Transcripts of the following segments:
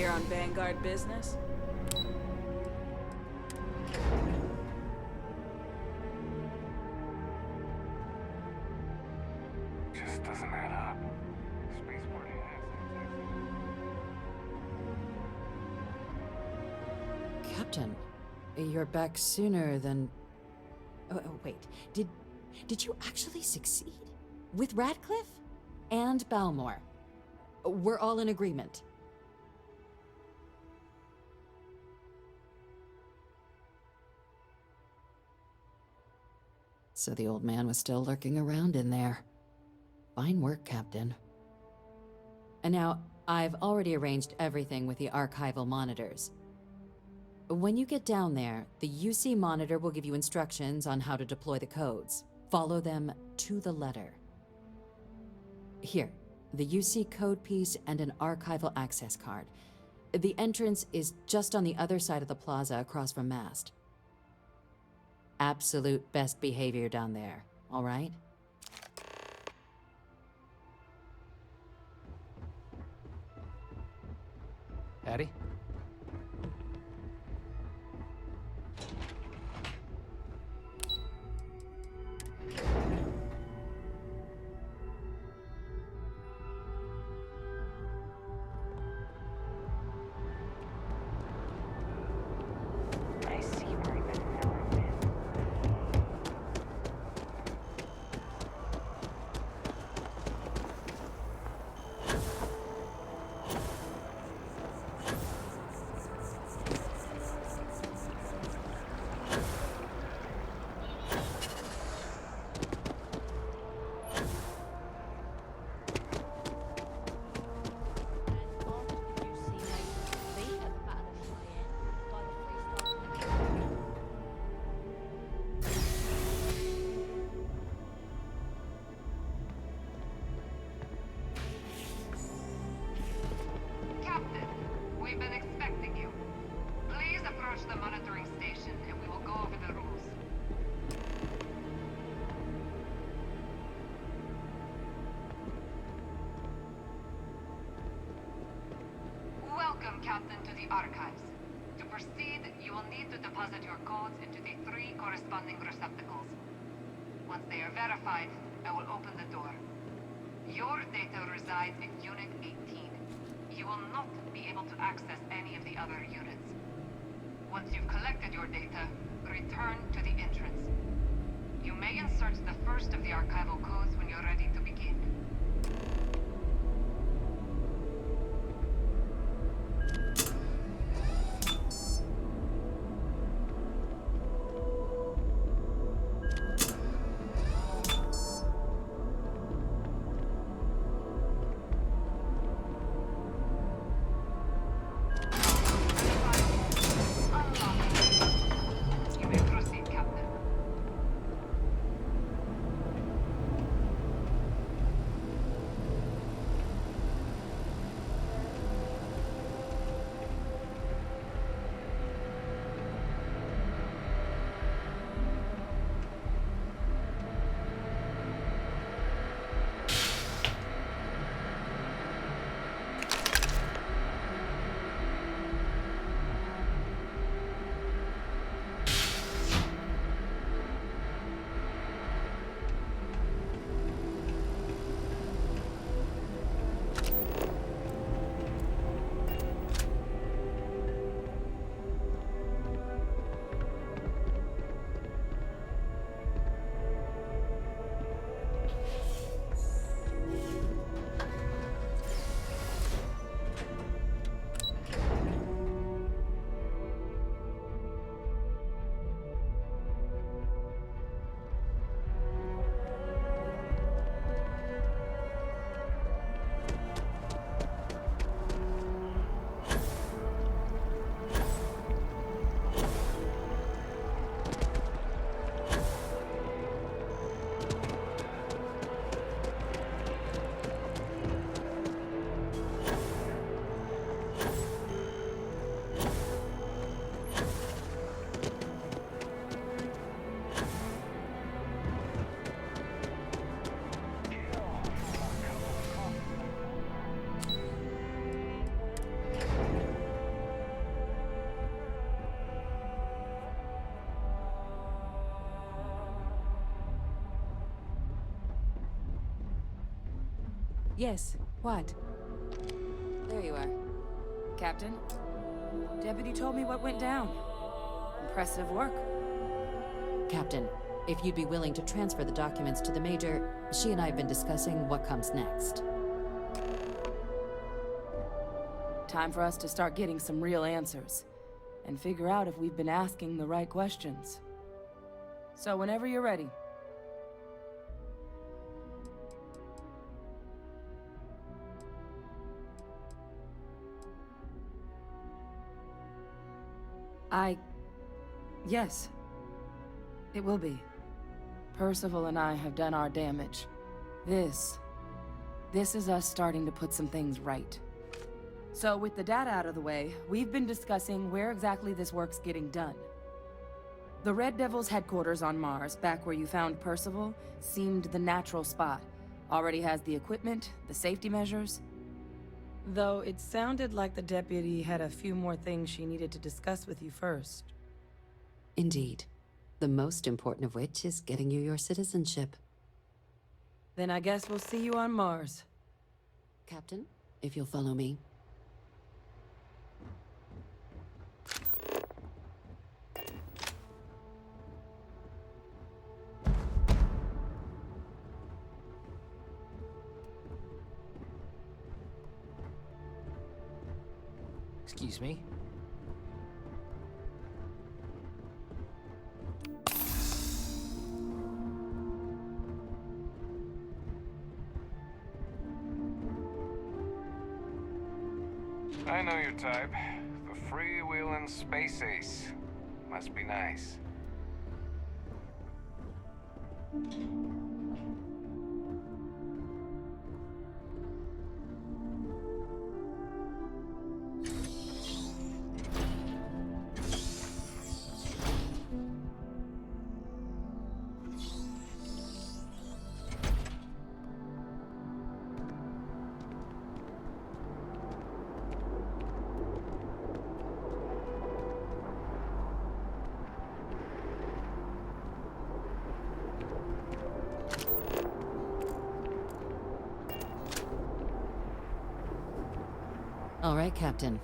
here on Vanguard business? Just doesn't add up. Spaceport has. Captain, you're back sooner than... Oh, wait. Did you actually succeed? With Radcliffe? And Balmore? We're all in agreement. So the old man was still lurking around in there. Fine work, Captain. And now, I've already arranged everything with the archival monitors. When you get down there, the UC monitor will give you instructions on how to deploy the codes. Follow them to the letter. Here, the UC code piece and an archival access card. The entrance is just on the other side of the plaza across from Mast. Absolute best behavior down there, all right? Addie? I see where the nerve is. Captain, we've been expecting you. Please approach the monitoring station and we will go over the rules. Welcome, Captain, to the archives. To proceed, you will need to deposit your codes into the 3 corresponding receptacles. Once they are verified, I will open the door. Your data resides in Unit 18. You will not be able to access any of the other units. Once you've collected your data, return to the entrance. You may insert the first of the archival codes when you're ready to begin. You may proceed, Captain. Yes, what? There you are. Captain? Deputy told me what went down. Impressive work. Captain, if you'd be willing to transfer the documents to the Major, she and I have been discussing what comes next. Time for us to start getting some real answers. And figure out if we've been asking the right questions. So whenever you're ready. Yes. It will be. Percival and I have done our damage. This is us starting to put some things right. So with the data out of the way, we've been discussing where exactly this work's getting done. The Red Devil's headquarters on Mars, back where you found Percival, seemed the natural spot. Already has the equipment, the safety measures. Though it sounded like the deputy had a few more things she needed to discuss with you first. Indeed. The most important of which is getting you your citizenship. Then I guess we'll see you on Mars. Captain, if you'll follow me. Excuse me? I know your type. The freewheeling space ace. Must be nice. All right, Captain.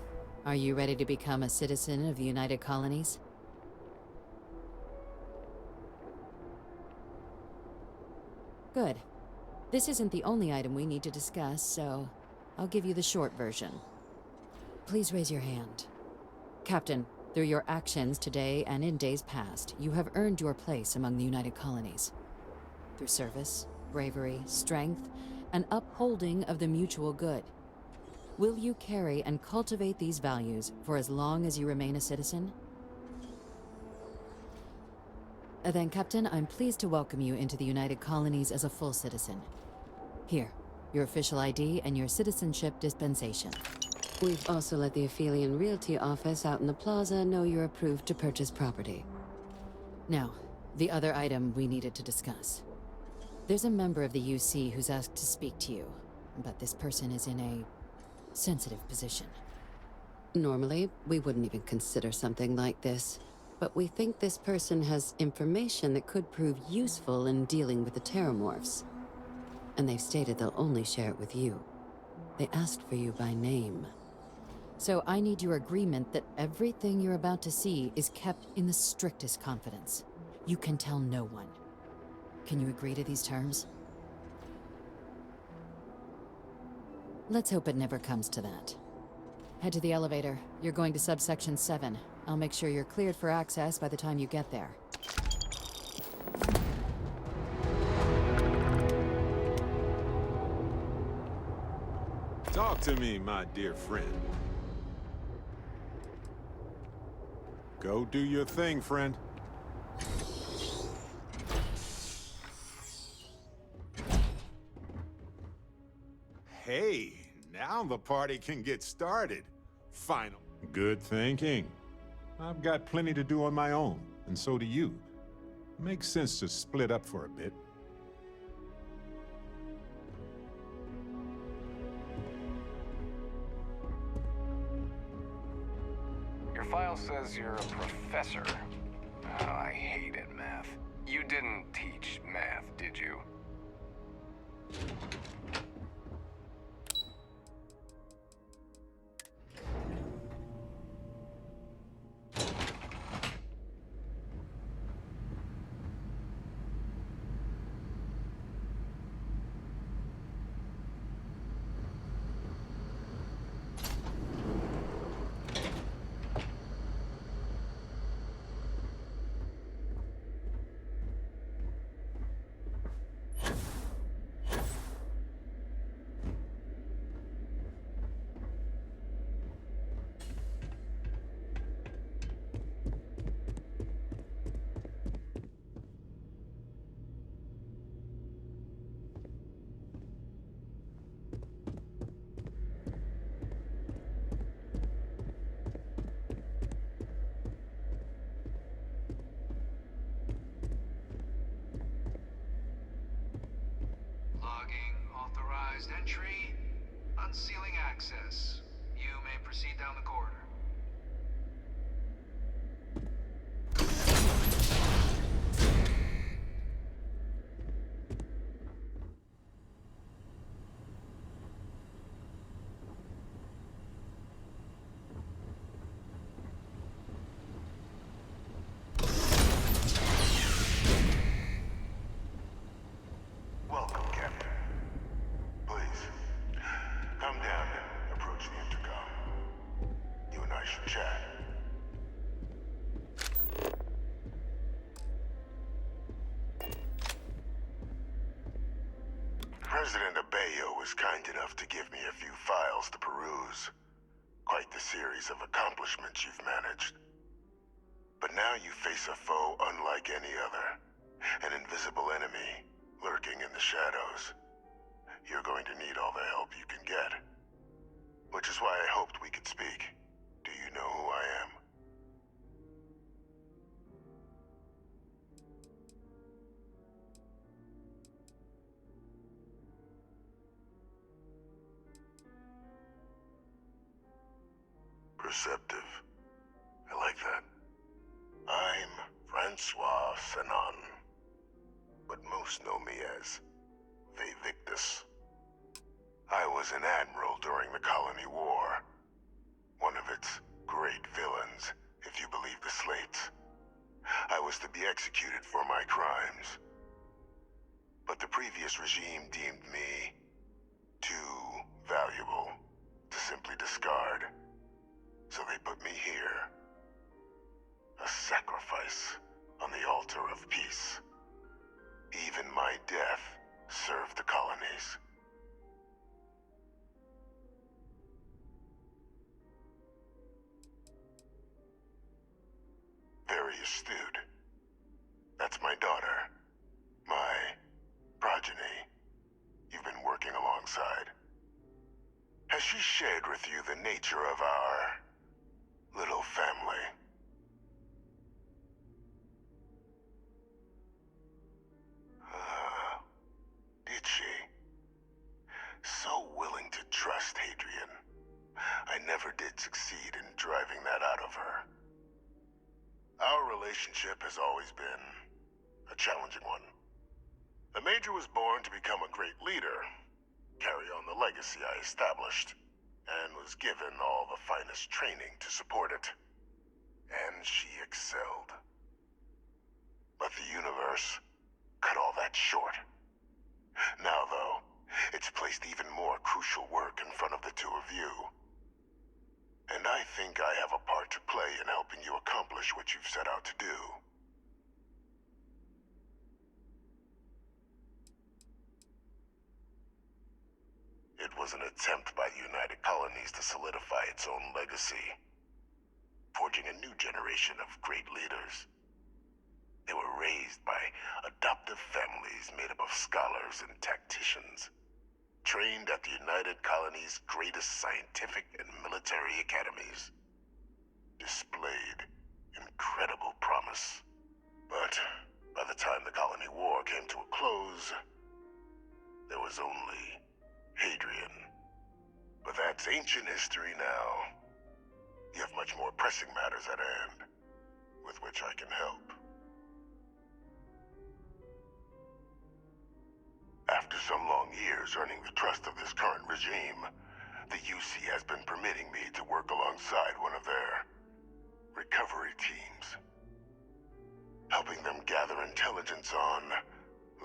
Are you ready to become a citizen of the United Colonies? Good. This isn't the only item we need to discuss, so I'll give you the short version. Please raise your hand. Captain, through your actions today and in days past, you have earned your place among the United Colonies. Through service, bravery, strength, and upholding of the mutual good. Will you carry and cultivate these values for as long as you remain a citizen? Then, Captain, I'm pleased to welcome you into the United Colonies as a full citizen. Here, your official ID and your citizenship dispensation. We've also let the Aphelion Realty office out in the plaza know you're approved to purchase property. Now, the other item we needed to discuss. There's a member of the UC who's asked to speak to you, but this person is in a sensitive position. Normally, we wouldn't even consider something like this, but we think this person has information that could prove useful in dealing with the Terramorphs. And they've stated they'll only share it with you. They asked for you by name. So I need your agreement that everything you're about to see is kept in the strictest confidence. You can tell no one. Can you agree to these terms? Let's hope it never comes to that. Head to the elevator. You're going to subsection 7. I'll make sure you're cleared for access by the time you get there. Talk to me, my dear friend. Go do your thing, friend. Hey, now the party can get started. Final. Good thinking. I've got plenty to do on my own, and so do you. Makes sense to split up for a bit. Your file says you're a professor. Oh, I hated math. You didn't teach math, did you? unsealing access. You may proceed down the corridor. Welcome, Captain. Please, come down and approach the intercom. You and I should chat. President Abeyo was kind enough to give me a few files to peruse. Quite the series of accomplishments you've managed. But now you face a foe unlike any other. An invisible enemy, lurking in the shadows. You're going to need all the help you can get. Which is why I hoped we could speak. Do you know who I am? Perceptive. I like that. I'm Francois Sanon, but most know me as Victus. I was an admiral during the Colony War. One of its great villains, if you believe the slates. I was to be executed for my crimes. But the previous regime deemed me too valuable to simply discard. So they put me here. A sacrifice on the altar of peace. Even my death served the colonies. Very astute. That's my daughter. My progeny. You've been working alongside. Has she shared with you the nature of our little family? Did she? So willing to trust Hadrian. I never did succeed in driving that out of her. Our relationship has always been a challenging one. The Major was born to become a great leader, carry on the legacy I established, and was given all the finest training to support it. And she excelled. But the universe cut all that short. Now, though, it's placed even more crucial work in front of the two of you. And I think I have a part to play in helping you accomplish what you've set out to do. It was an attempt by the United Colonies to solidify its own legacy, forging a new generation of great leaders. They were raised by adoptive families made up of scholars and tacticians, trained at the United Colonies' greatest scientific and military academies. Displayed incredible promise. But by the time the Colony War came to a close, there was only Hadrian. But that's ancient history now. You have much more pressing matters at hand, with which I can help. After some long years earning the trust of this current regime, the UC has been permitting me to work alongside one of their recovery teams. Helping them gather intelligence on,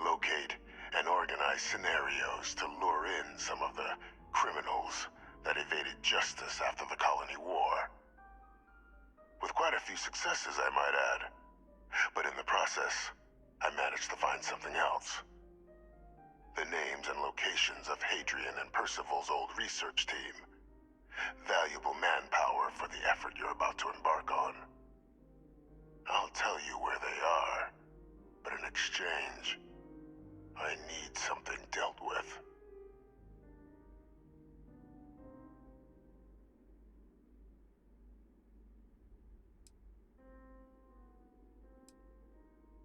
locate, and organize scenarios to lure in some of the criminals that evaded justice after the Colony War. With quite a few successes, I might add. But in the process, I managed to find something else. The names and locations of Hadrian and Percival's old research team. Valuable manpower for the effort you're about to embark on. I'll tell you where they are, but in exchange, I need something dealt with.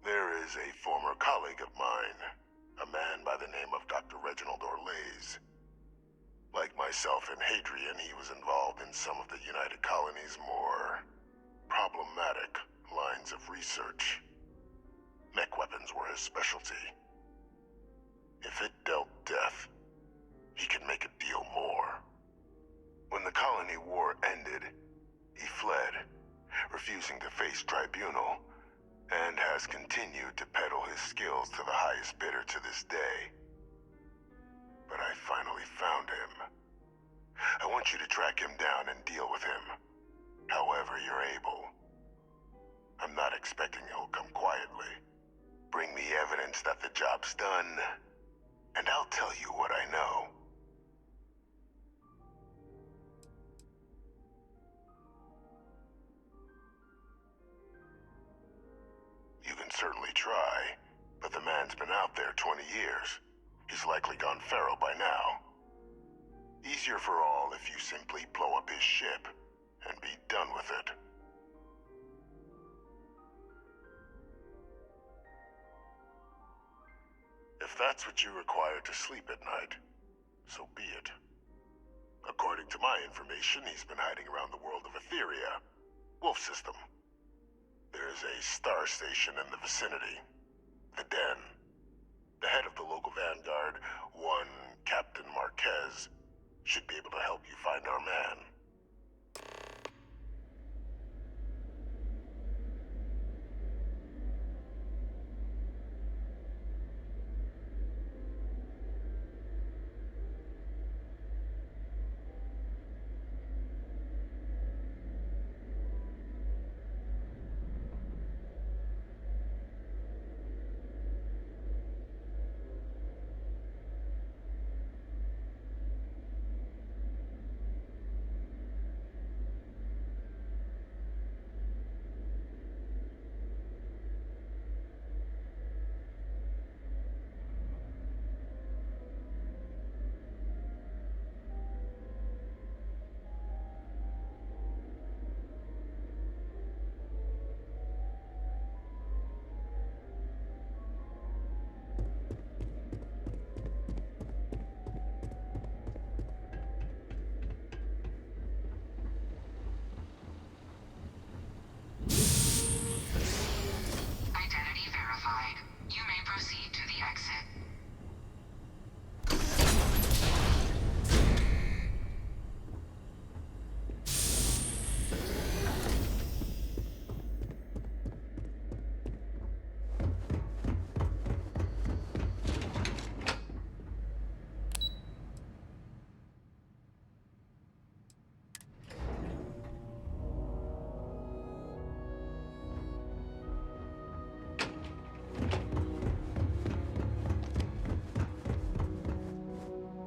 There is a former colleague of mine, a man by the name of Dr. Reginald Orlaise. Like my myself and Hadrian, he was involved in some of the United Colony's more problematic lines of research. Mech weapons were his specialty. If it dealt death, he could make a deal more. When the colony war ended, he fled, refusing to face tribunal, and has continued to peddle his skills to the highest bidder to this day. But I finally found him. I want you to track him down and deal with him, however you're able. I'm not expecting he'll come quietly. Bring me evidence that the job's done, and I'll tell you what I know. You can certainly try, but the man's been out there 20 years. He's likely gone feral by now. Easier for all if you simply blow up his ship and be done with it. If that's what you require to sleep at night, so be it. According to my information, he's been hiding around the world of Etheria, Wolf System. There is a star station in the vicinity, the Den. The head of the local vanguard, one Captain Marquez, should be able to help you find our man. Identity verified. You may proceed to the exit.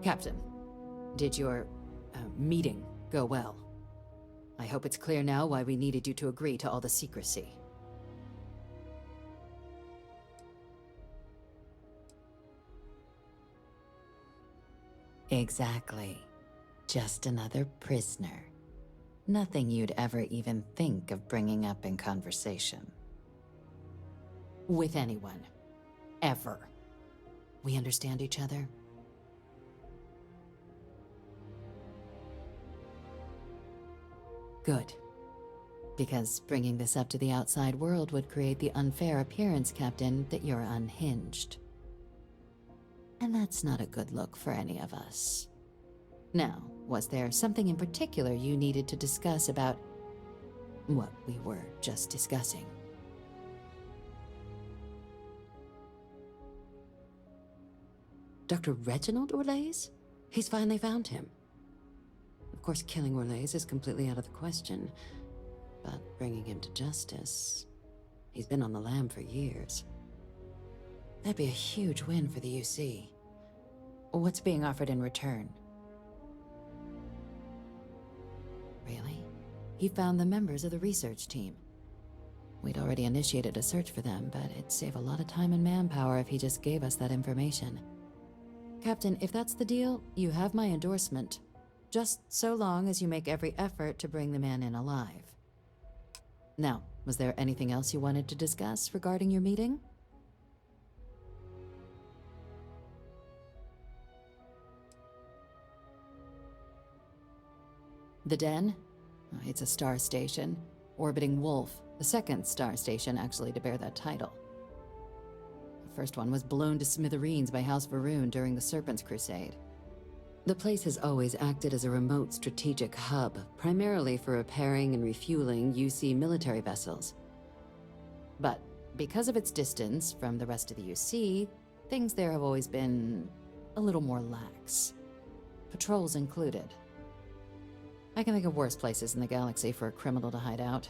Captain, did your meeting go well? I hope it's clear now why we needed you to agree to all the secrecy. Exactly. Just another prisoner. Nothing you'd ever even think of bringing up in conversation. With anyone. Ever. We understand each other? Good. Because bringing this up to the outside world would create the unfair appearance, Captain, that you're unhinged. And that's not a good look for any of us. Now, was there something in particular you needed to discuss about what we were just discussing? Dr. Reginald Orlaise? He's finally found him. Of course, killing Orlaise is completely out of the question, but bringing him to justice... He's been on the lam for years. That'd be a huge win for the UC. What's being offered in return? Really? He found the members of the research team. We'd already initiated a search for them, but it'd save a lot of time and manpower if he just gave us that information. Captain, if that's the deal, you have my endorsement. Just so long as you make every effort to bring the man in alive. Now, was there anything else you wanted to discuss regarding your meeting? The Den? It's a star station, orbiting Wolf, the second star station actually to bear that title. The first one was blown to smithereens by House Varun during the Serpent's Crusade. The place has always acted as a remote strategic hub, primarily for repairing and refueling UC military vessels. But because of its distance from the rest of the UC, things there have always been a little more lax. Patrols included. I can think of worse places in the galaxy for a criminal to hide out.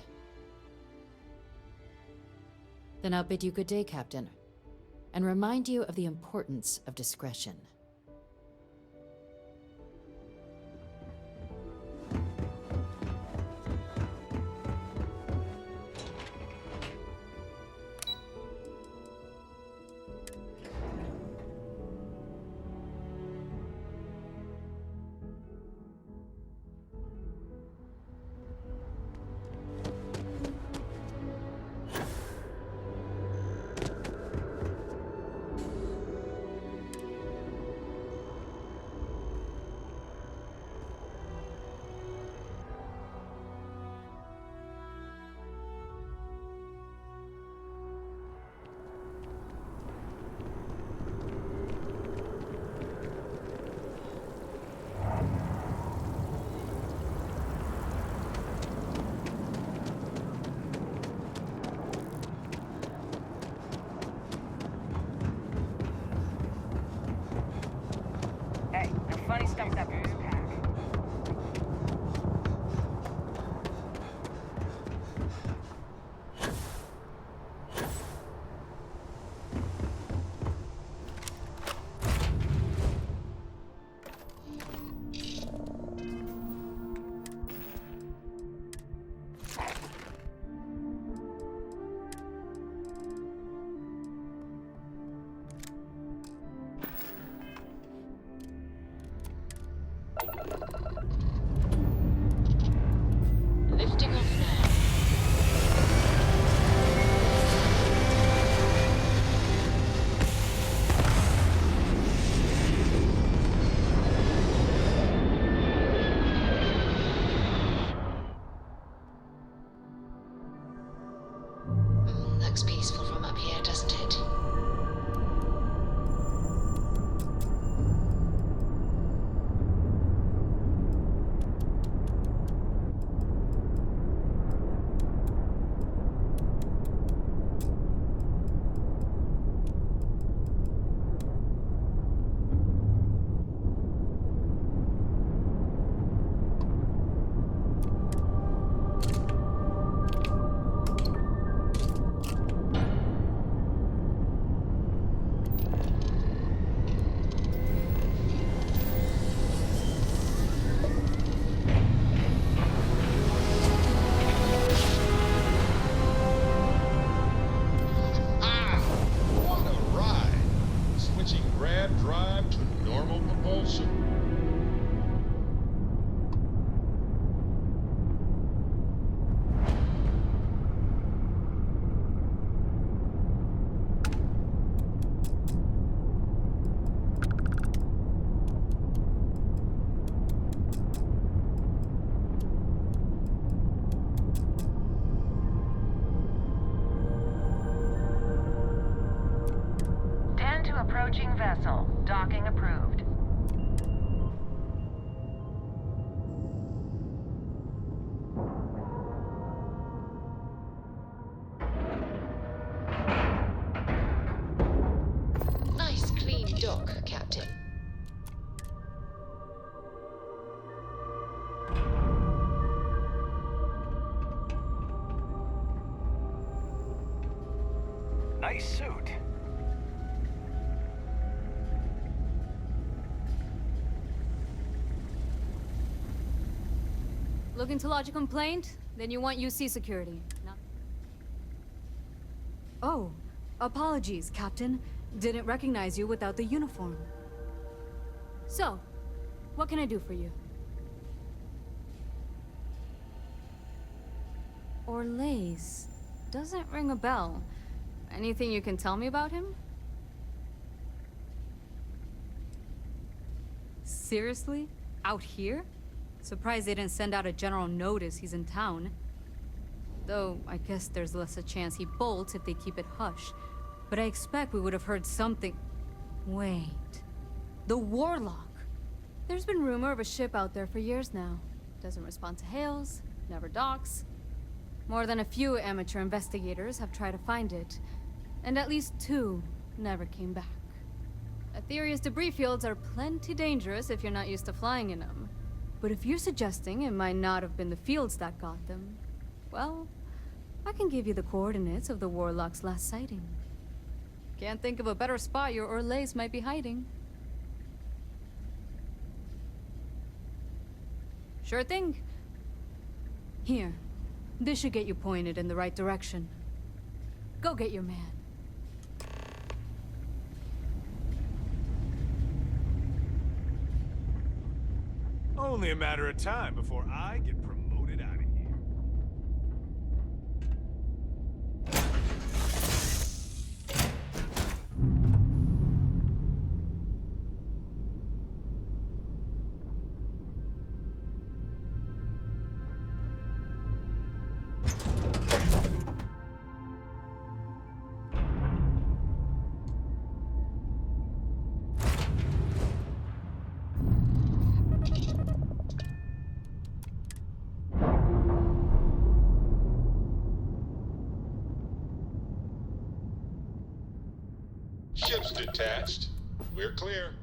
Then I'll bid you good day, Captain, and remind you of the importance of discretion. Hey, no funny stuff with that booze pack. Lifting off now. Looks peaceful from up here, doesn't it? What a ride! Switching grab drive to normal propulsion. Den to approaching vessel. Docking approved. Nice clean dock, Captain. Nice suit. Looking to lodge a complaint? Then you want UC security. Oh, apologies, Captain. Didn't recognize you without the uniform. So, what can I do for you? Orlaise. Doesn't ring a bell. Anything you can tell me about him? Seriously? Out here? Surprised they didn't send out a general notice he's in town. Though, I guess there's less a chance he bolts if they keep it hush. But I expect we would have heard something... Wait... The Warlock! There's been rumor of a ship out there for years now. Doesn't respond to hails, never docks. More than a few amateur investigators have tried to find it, and at least 2 never came back. Aetherius debris fields are plenty dangerous if you're not used to flying in them. But if you're suggesting it might not have been the fields that got them, well, I can give you the coordinates of the Warlock's last sighting. Can't think of a better spot your Orlays might be hiding. Sure thing. Here. This should get you pointed in the right direction. Go get your man. Only a matter of time before I get promoted out of here. Ship's detached. We're clear.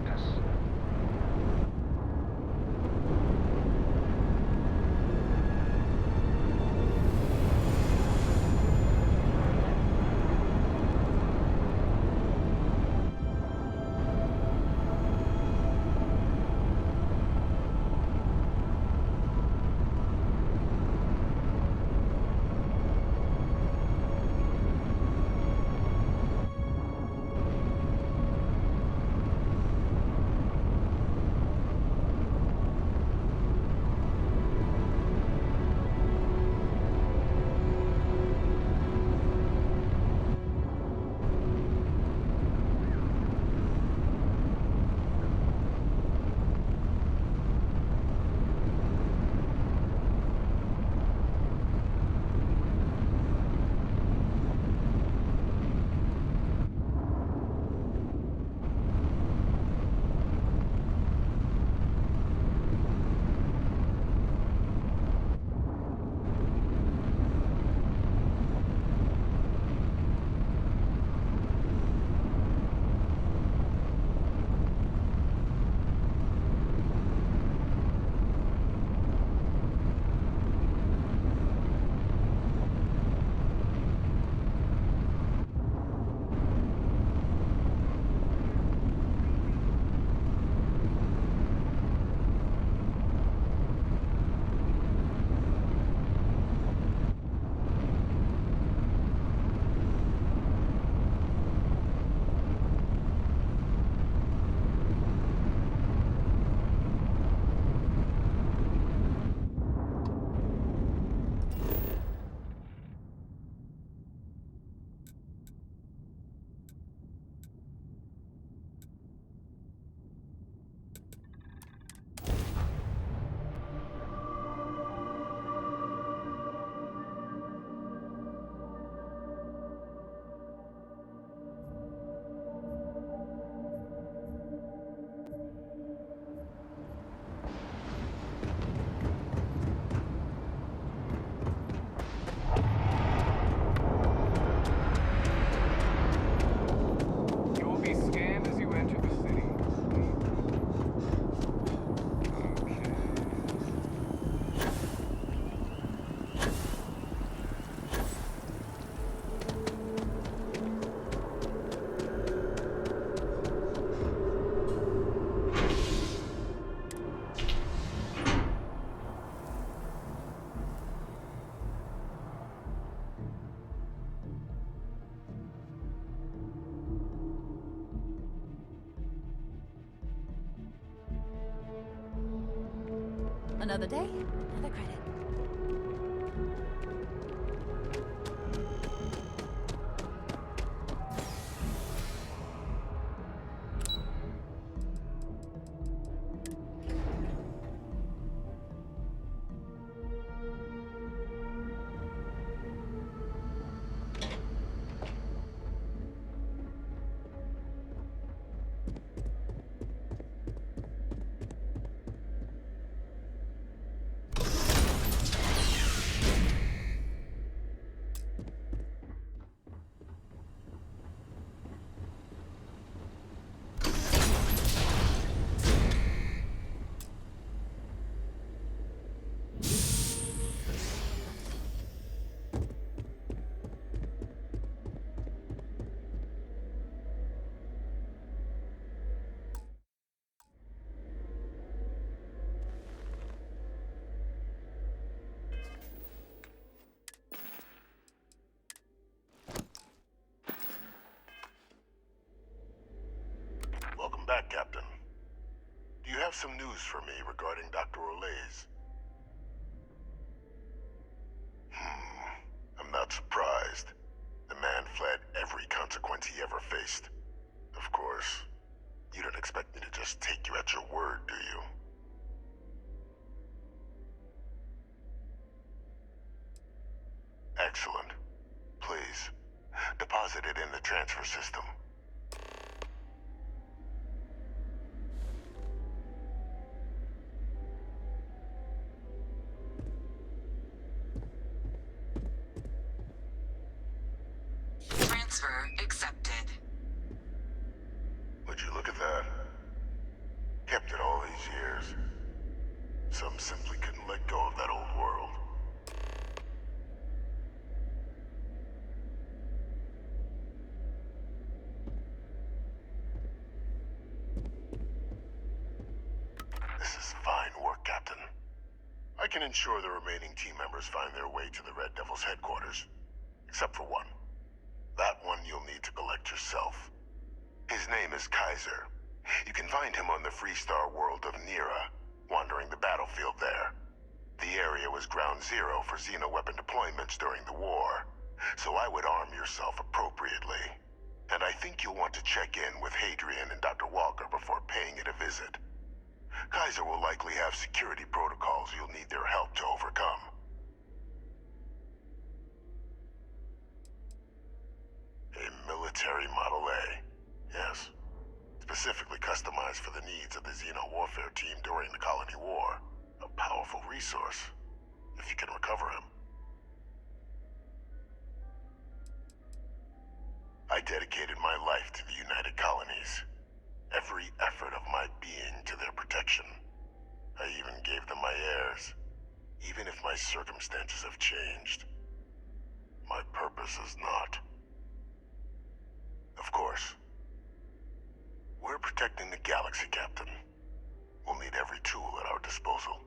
protect us. Another day, another credit. Welcome back, Captain. Do you have some news for me regarding Dr. Olays? I'm not surprised. The man fled every consequence he ever faced. Of course, you don't expect me to just take you at your word, do you? Excellent. Please, deposit it in the transfer system. Transfer accepted. Would you look at that? This is fine work, Captain. I can ensure the remaining team members find their way to the Red Devil's headquarters. Except for one. That one you'll need to collect yourself. His name is Kaiser. You can find him on the Freestar world of Nira, wandering the battlefield there. The area was ground zero for xeno-weapon deployments during the war, so I would arm yourself appropriately. And I think you'll want to check in with Hadrian and Dr. Walker before paying it a visit. Kaiser will likely have security protocols you'll need their help to overcome. A military Model A, yes. Specifically customized for the needs of the Xeno warfare team during the Colony War. A powerful resource, if you can recover him. I dedicated my life to the United Colonies. Every effort of my being to their protection. I even gave them my heirs. Even if my circumstances have changed. My purpose is not. Of course. We're protecting the galaxy, Captain. We'll need every tool at our disposal.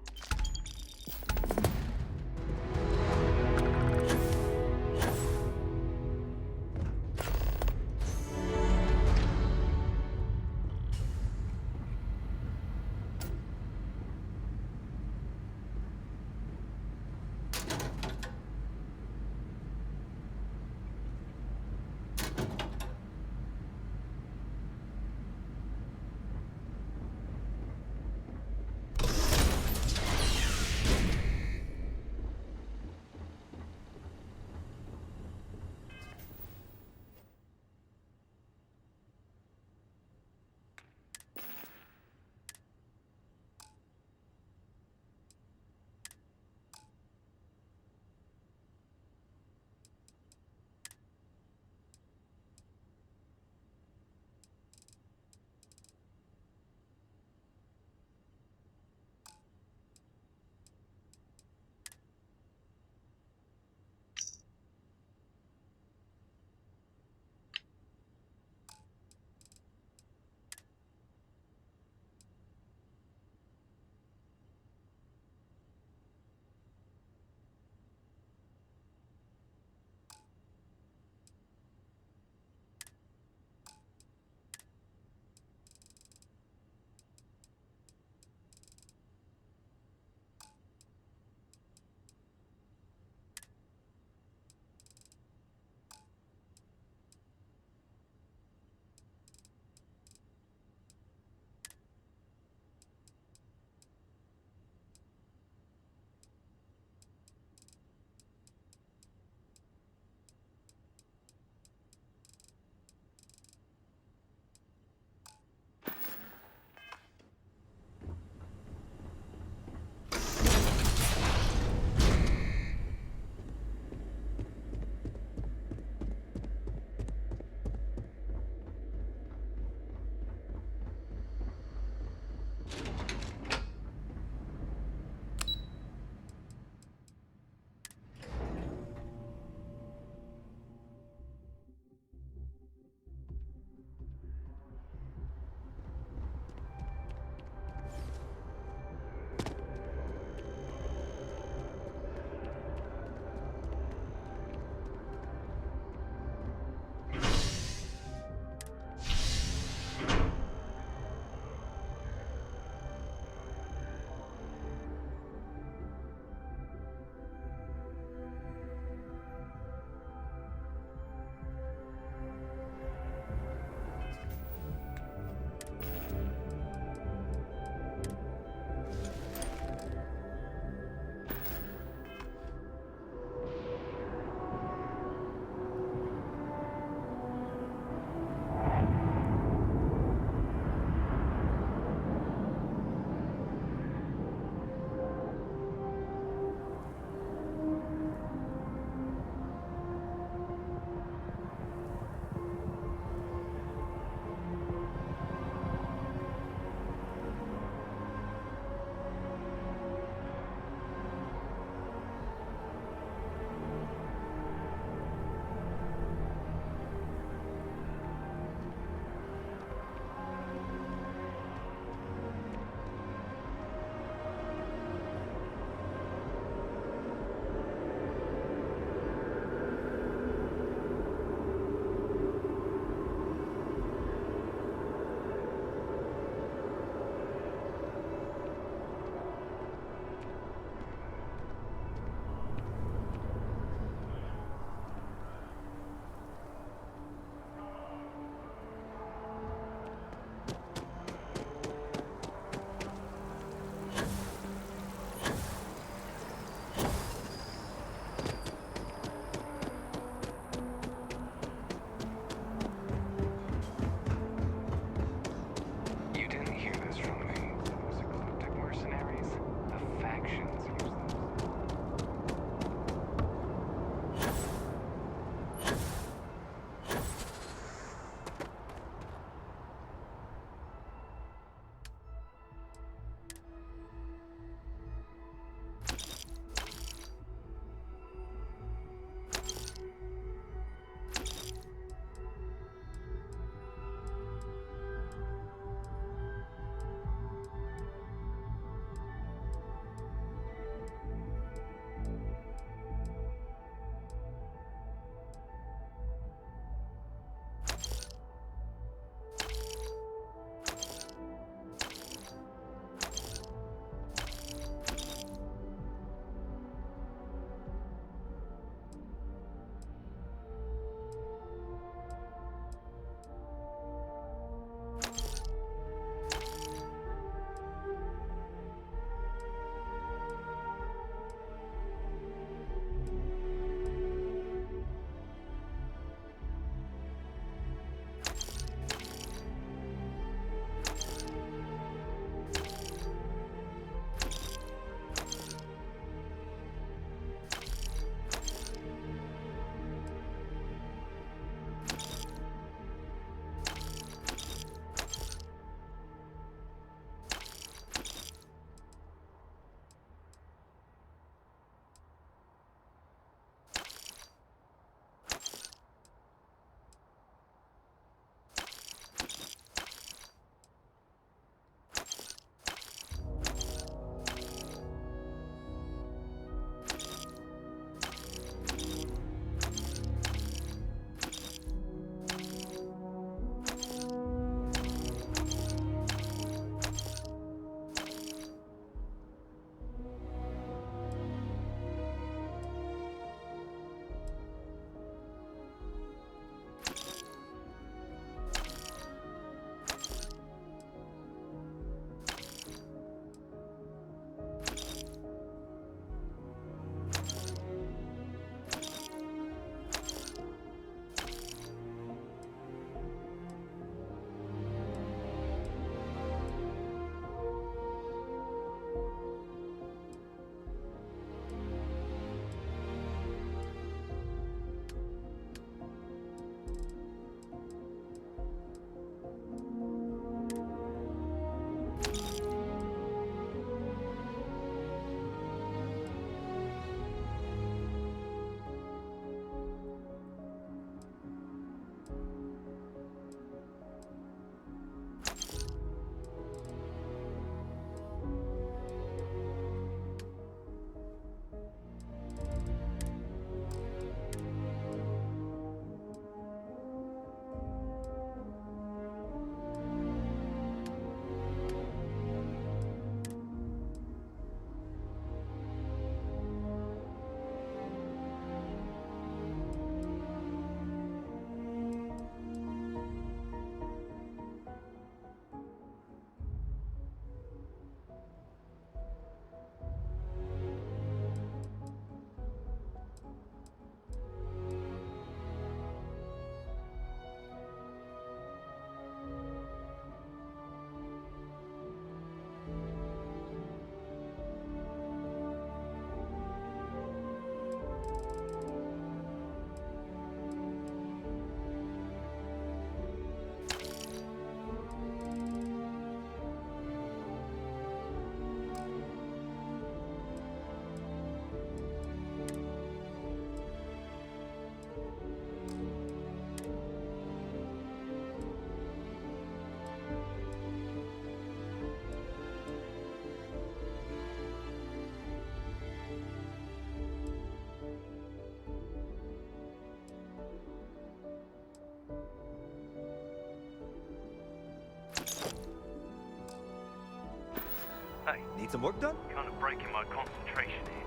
Hey, need some work done? Kind of breaking my concentration here.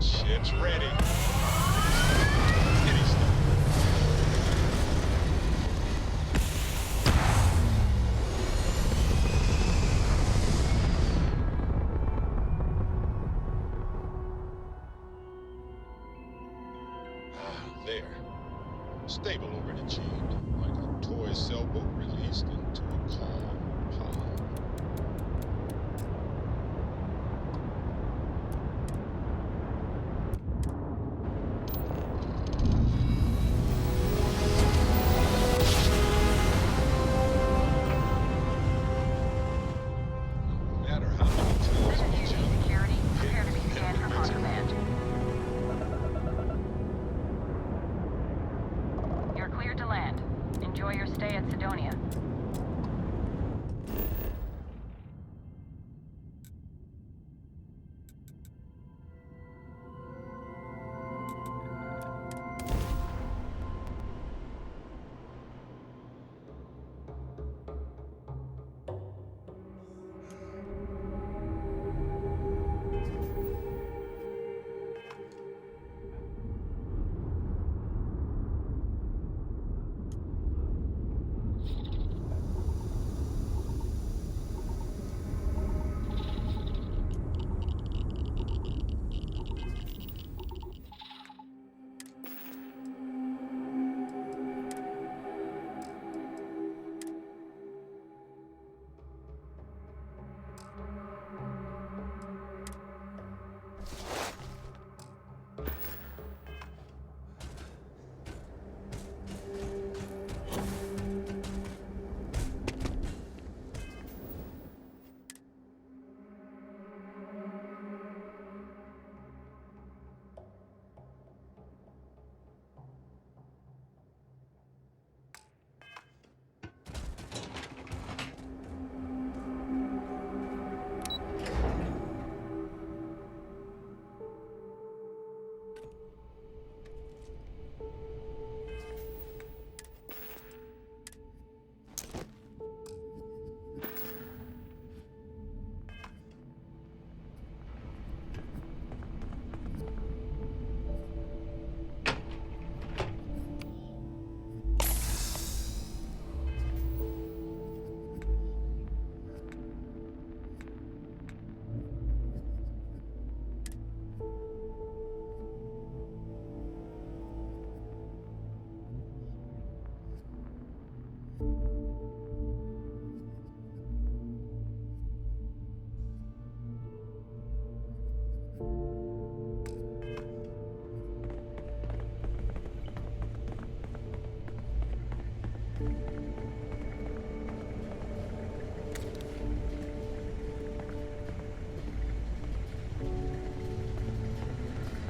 Ship's ready. Kitty stuff. There. Stable over and achieved, like a toy sailboat released into a calm pond. No matter how many times This is you UC jump, Security. it Prepare to be never scanned for lets it contraband. You're cleared to land. Enjoy your stay at Sidonia.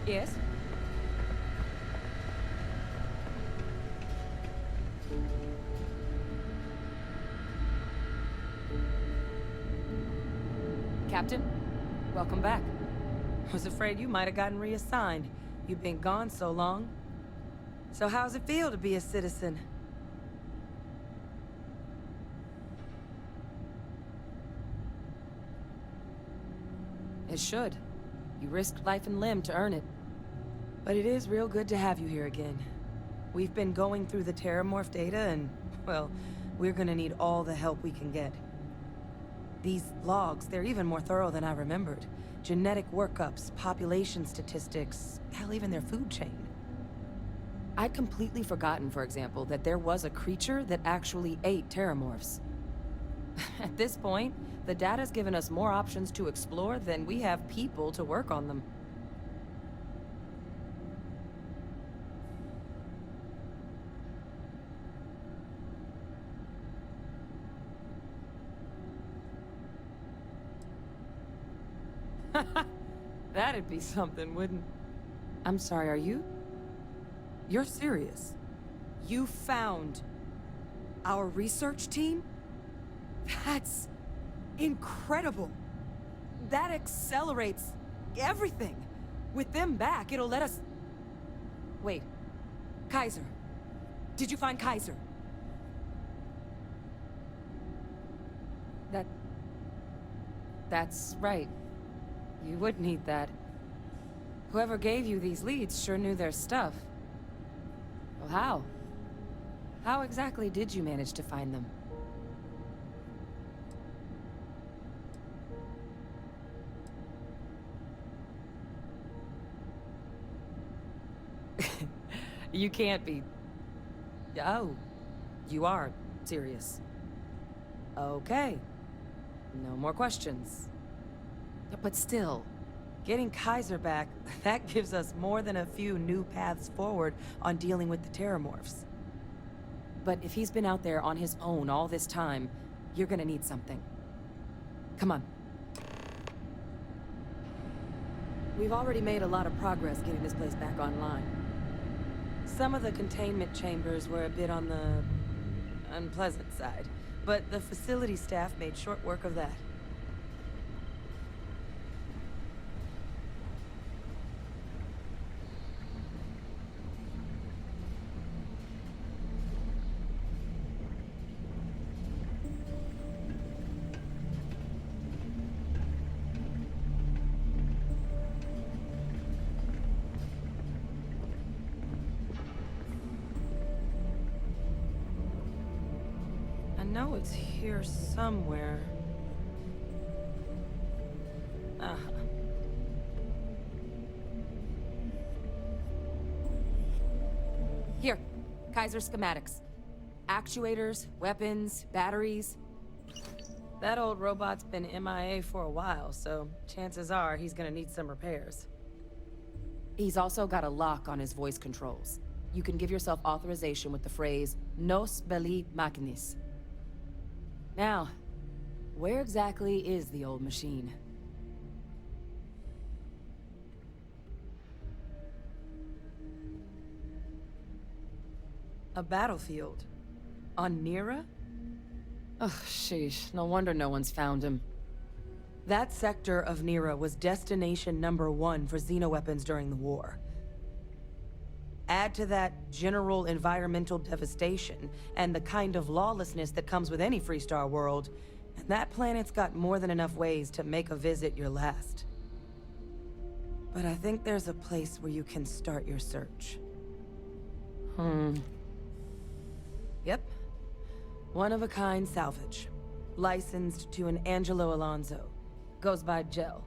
Yes? Captain, welcome back. Was afraid you might have gotten reassigned. You've been gone so long. So how's it feel to be a citizen? It should. You risked life and limb to earn it. But it is real good to have you here again. We've been going through the Terramorph data and, well, we're gonna need all the help we can get. These logs, they're even more thorough than I remembered. Genetic workups, population statistics, hell, even their food chain. I'd completely forgotten, for example, that there was a creature that actually ate Terramorphs. At this point, the data's given us more options to explore than we have people to work on them. That'd be something, wouldn't... I'm sorry, are you? You're serious? You found our research team? That's... incredible. That accelerates everything. With them back, it'll let us... Wait. Kaiser. Did you find Kaiser? That's right. You would need that. Whoever gave you these leads sure knew their stuff. Well, how? How exactly did you manage to find them? You can't be... Oh, you are serious. Okay. No more questions. But still, getting Kaiser back, that gives us more than a few new paths forward on dealing with the Terramorphs. But if he's been out there on his own all this time, you're gonna need something. Come on. We've already made a lot of progress getting this place back online. Some of the containment chambers were a bit on the unpleasant side, but the facility staff made short work of that. I know it's here somewhere. Here, Kaiser schematics. Actuators, weapons, batteries. That old robot's been MIA for a while, so chances are he's gonna need some repairs. He's also got a lock on his voice controls. You can give yourself authorization with the phrase, Nos belli machinis. Now, where exactly is the old machine? A battlefield? On Nira? Ugh, sheesh. No wonder no one's found him. That sector of Nira was destination #1 for xenoweapons during the war. Add to that general environmental devastation and the kind of lawlessness that comes with any Freestar world, and that planet's got more than enough ways to make a visit your last. But I think there's a place where you can start your search. Yep. One-of-a-kind salvage. Licensed to an Angelo Alonso. Goes by Gel.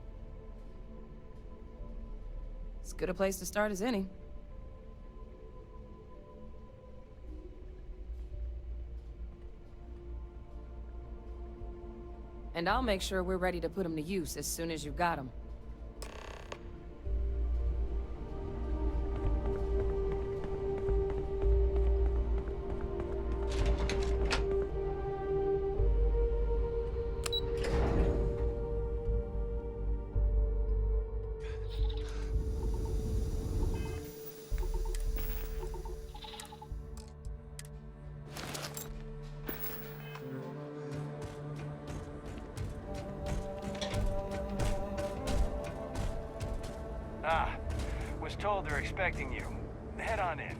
As good a place to start as any. And I'll make sure we're ready to put them to use as soon as you've got them. Was told they're expecting you. Head on in.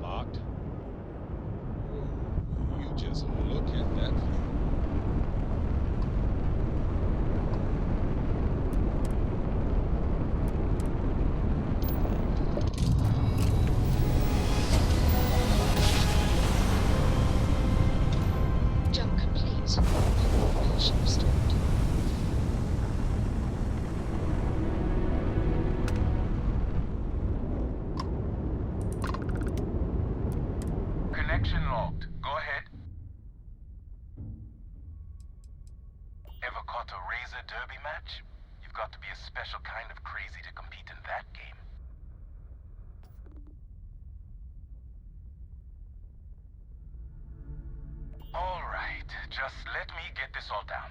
locked. Ooh, you just look at that view. Jump complete. Propulsion restored. Connection logged. Go ahead. Ever caught a razor derby match? You've got to be a special kind of crazy to compete in that game. All right, just let me get this all down.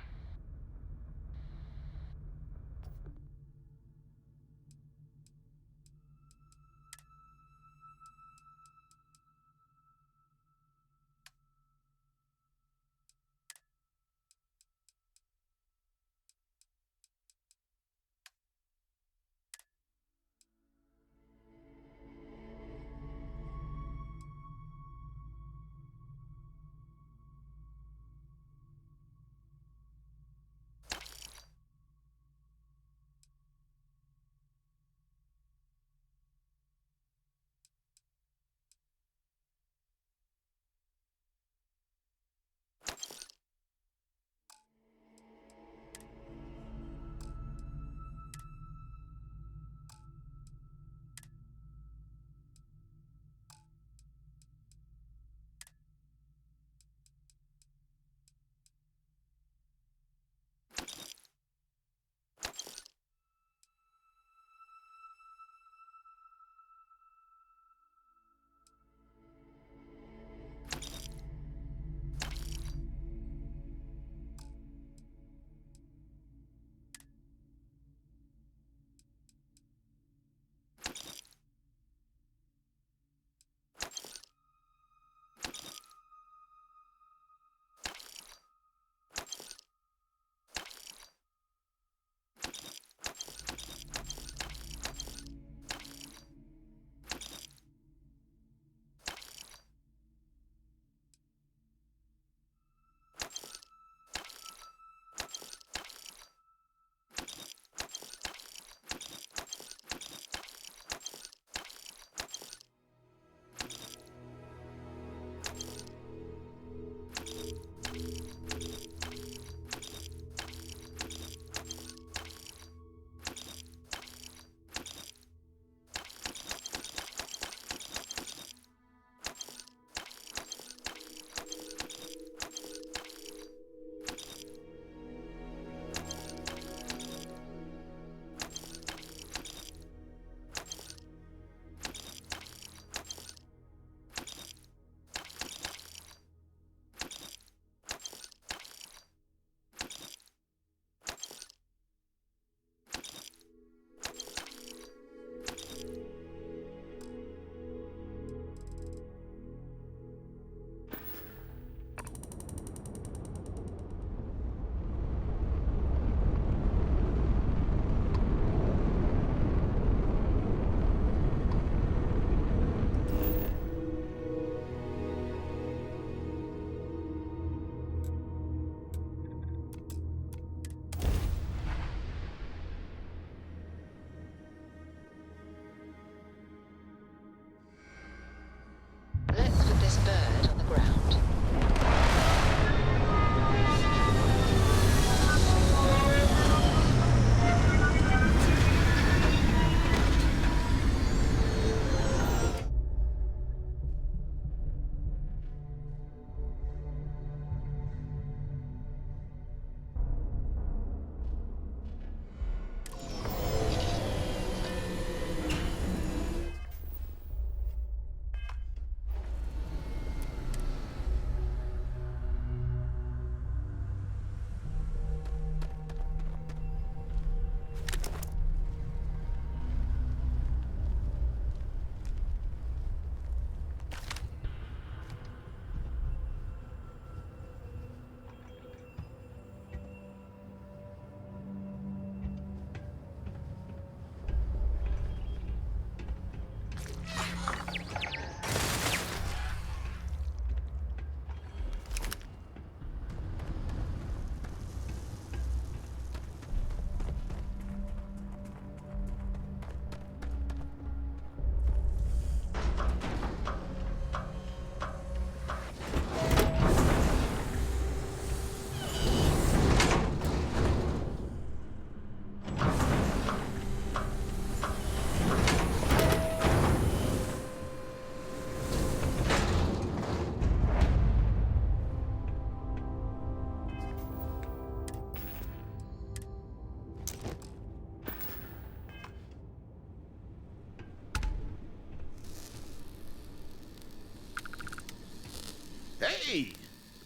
Hey!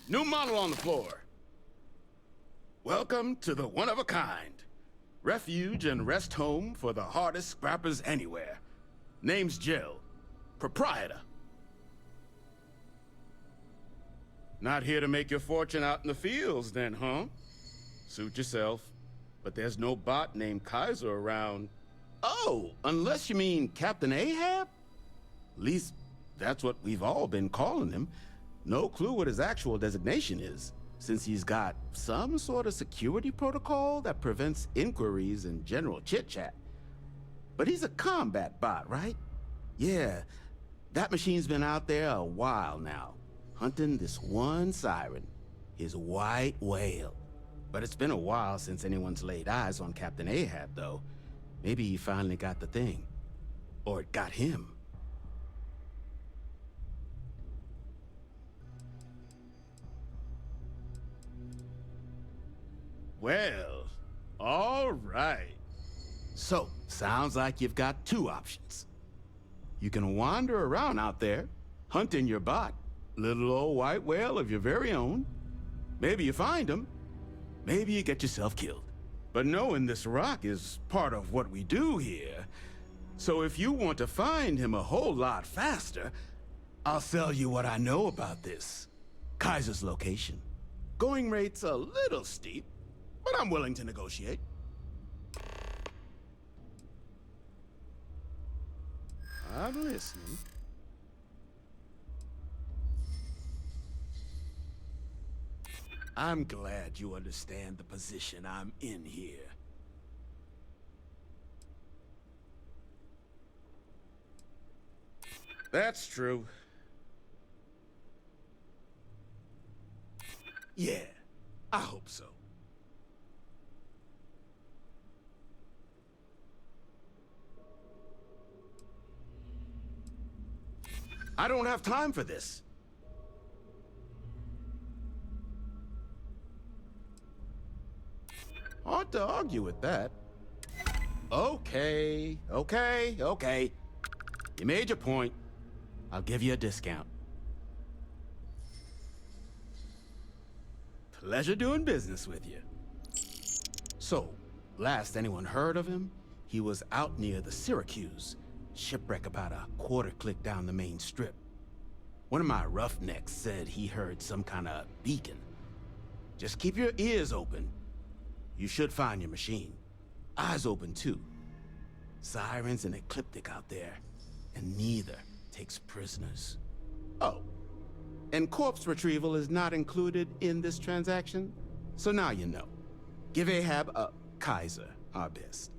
New model on the floor. Welcome to the one-of-a-kind. Refuge and rest home for the hardest scrappers anywhere. Name's Jill. Proprietor. Not here to make your fortune out in the fields then, huh? Suit yourself. But there's no bot named Kaiser around. Oh, unless you mean Captain Ahab? At least, that's what we've all been calling him. No clue what his actual designation is, since he's got some sort of security protocol that prevents inquiries and general chit-chat. But he's a combat bot, right? Yeah, that machine's been out there a while now, hunting this one siren, his white whale. But it's been a while since anyone's laid eyes on Captain Ahab, though. Maybe he finally got the thing. Or it got him. Well, all right. So, sounds like you've got two options. You can wander around out there, hunting your bot, little old white whale of your very own. Maybe you find him. Maybe you get yourself killed. But knowing this rock is part of what we do here. So if you want to find him a whole lot faster, I'll sell you what I know about this. Kaiser's location. Going rate's a little steep, but I'm willing to negotiate. I'm listening. I'm glad you understand the position I'm in here. That's true. Yeah, I hope so. I don't have time for this. Hard to argue with that. Okay. You made your point. I'll give you a discount. Pleasure doing business with you. So, last anyone heard of him, he was out near the Syracuse. Shipwreck about a quarter click down the main strip. One of my roughnecks said he heard some kind of beacon. Just keep your ears open. You should find your machine. Eyes open, too. Sirens and Ecliptic out there, and neither takes prisoners. Oh, and corpse retrieval is not included in this transaction, so now you know. Give Ahab a Kaiser our best.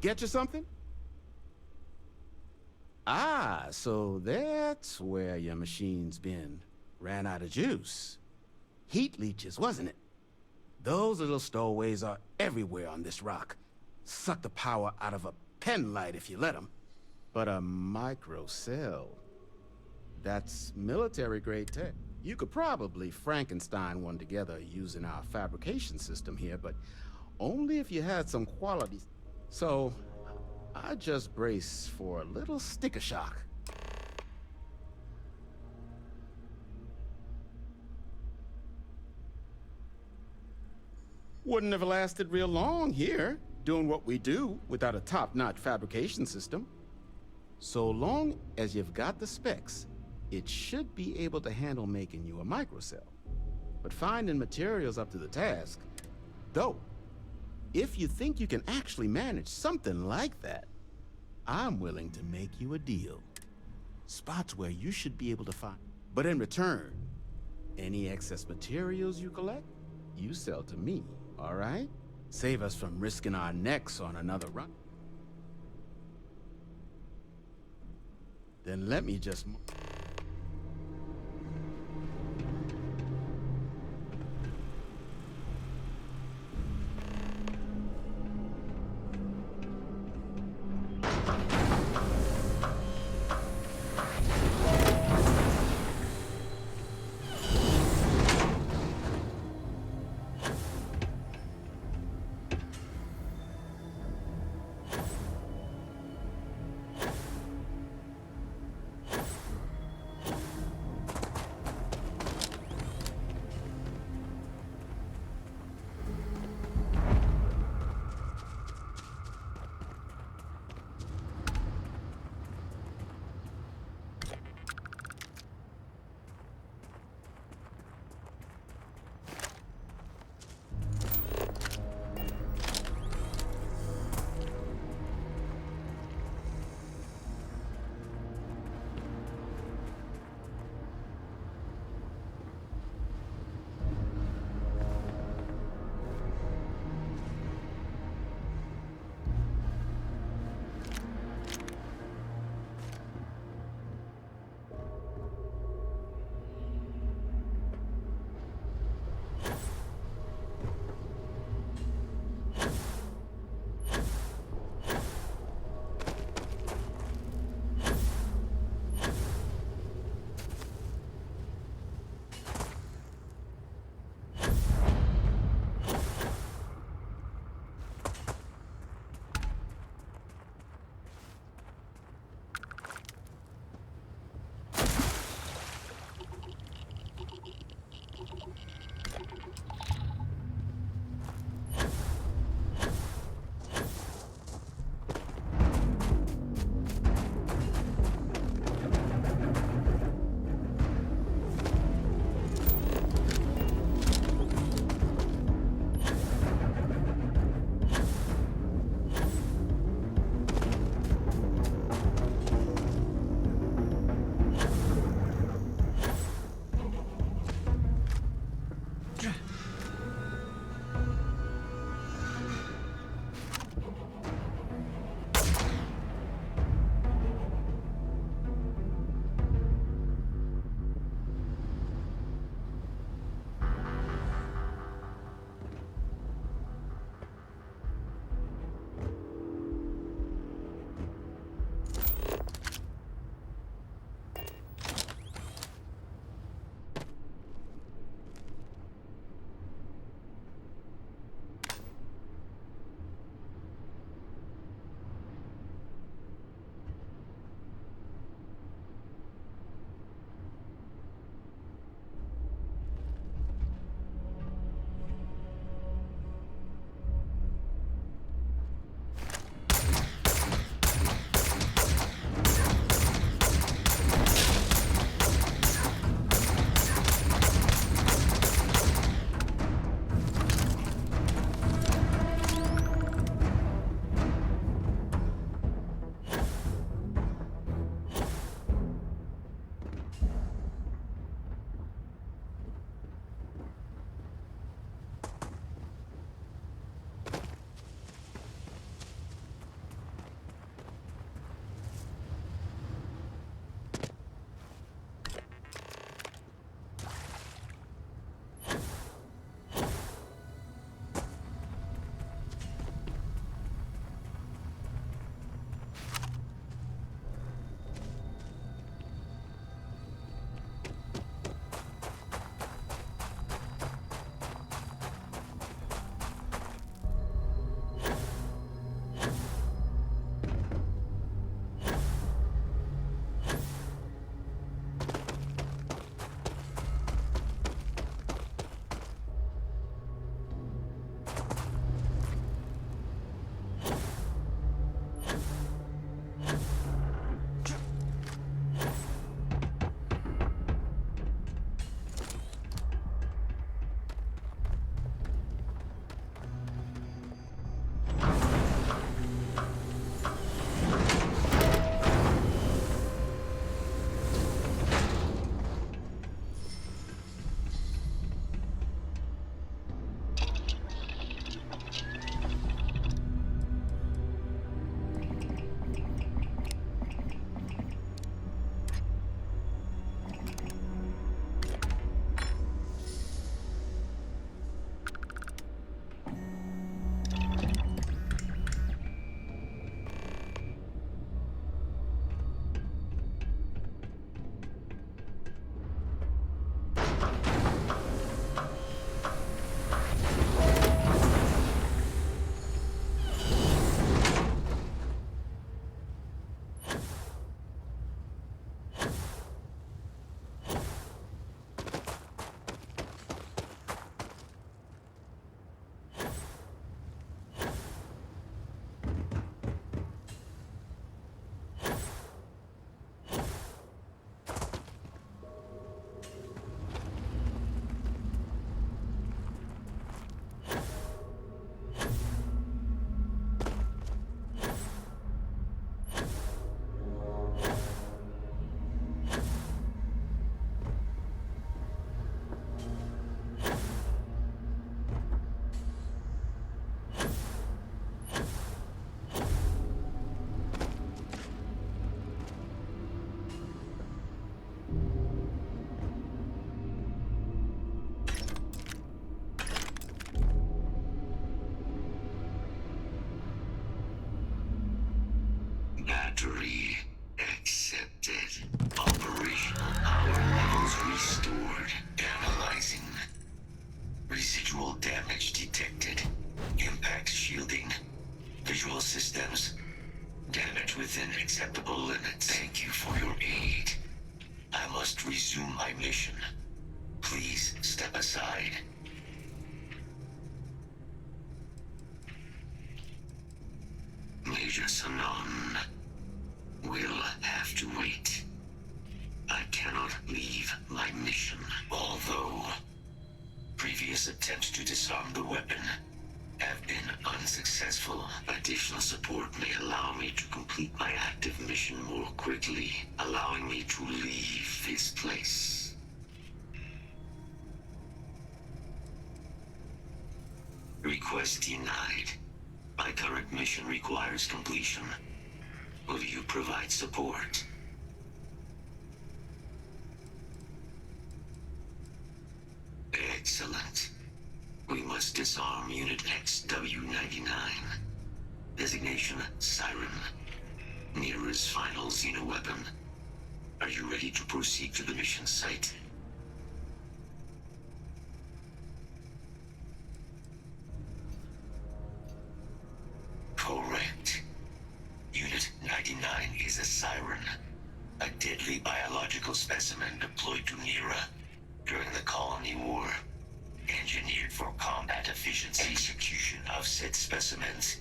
Get you something? Ah, so that's where your machine's been. Ran out of juice. Heat leeches, wasn't it? Those little stowaways are everywhere on this rock. Suck the power out of a pen light if you let them. But a microcell, that's military-grade tech. You could probably Frankenstein one together using our fabrication system here, but only if you had some quality. So, I just brace for a little sticker shock. Wouldn't have lasted real long here, doing what we do without a top-notch fabrication system. So long as you've got the specs, it should be able to handle making you a microcell. But finding materials up to the task, though, if you think you can actually manage something like that, I'm willing to make you a deal. Spots where you should be able to find. But in return, any excess materials you collect, you sell to me, all right? Save us from risking our necks on another run. Then let me just... Battery accepted. Operational power levels restored. Analyzing. Residual damage detected. Impact shielding. Visual systems. Damage within acceptable limits. Thank you for your aid. I must resume my mission. Please step aside. Major Sanon will have to wait. I cannot leave my mission, although previous attempts to disarm the weapon have been unsuccessful. Additional support may allow me to complete my active mission more quickly, allowing me to leave this place. Request denied. My current mission requires completion. Will you provide support? Excellent. We must disarm Unit XW-99. Designation Siren. Nearest final xeno-weapon. Are you ready to proceed to the mission site? Correct. Unit 99 is a Siren. A deadly biological specimen deployed to Nera during the Colony War. Engineered for combat efficiency. Execution of said specimens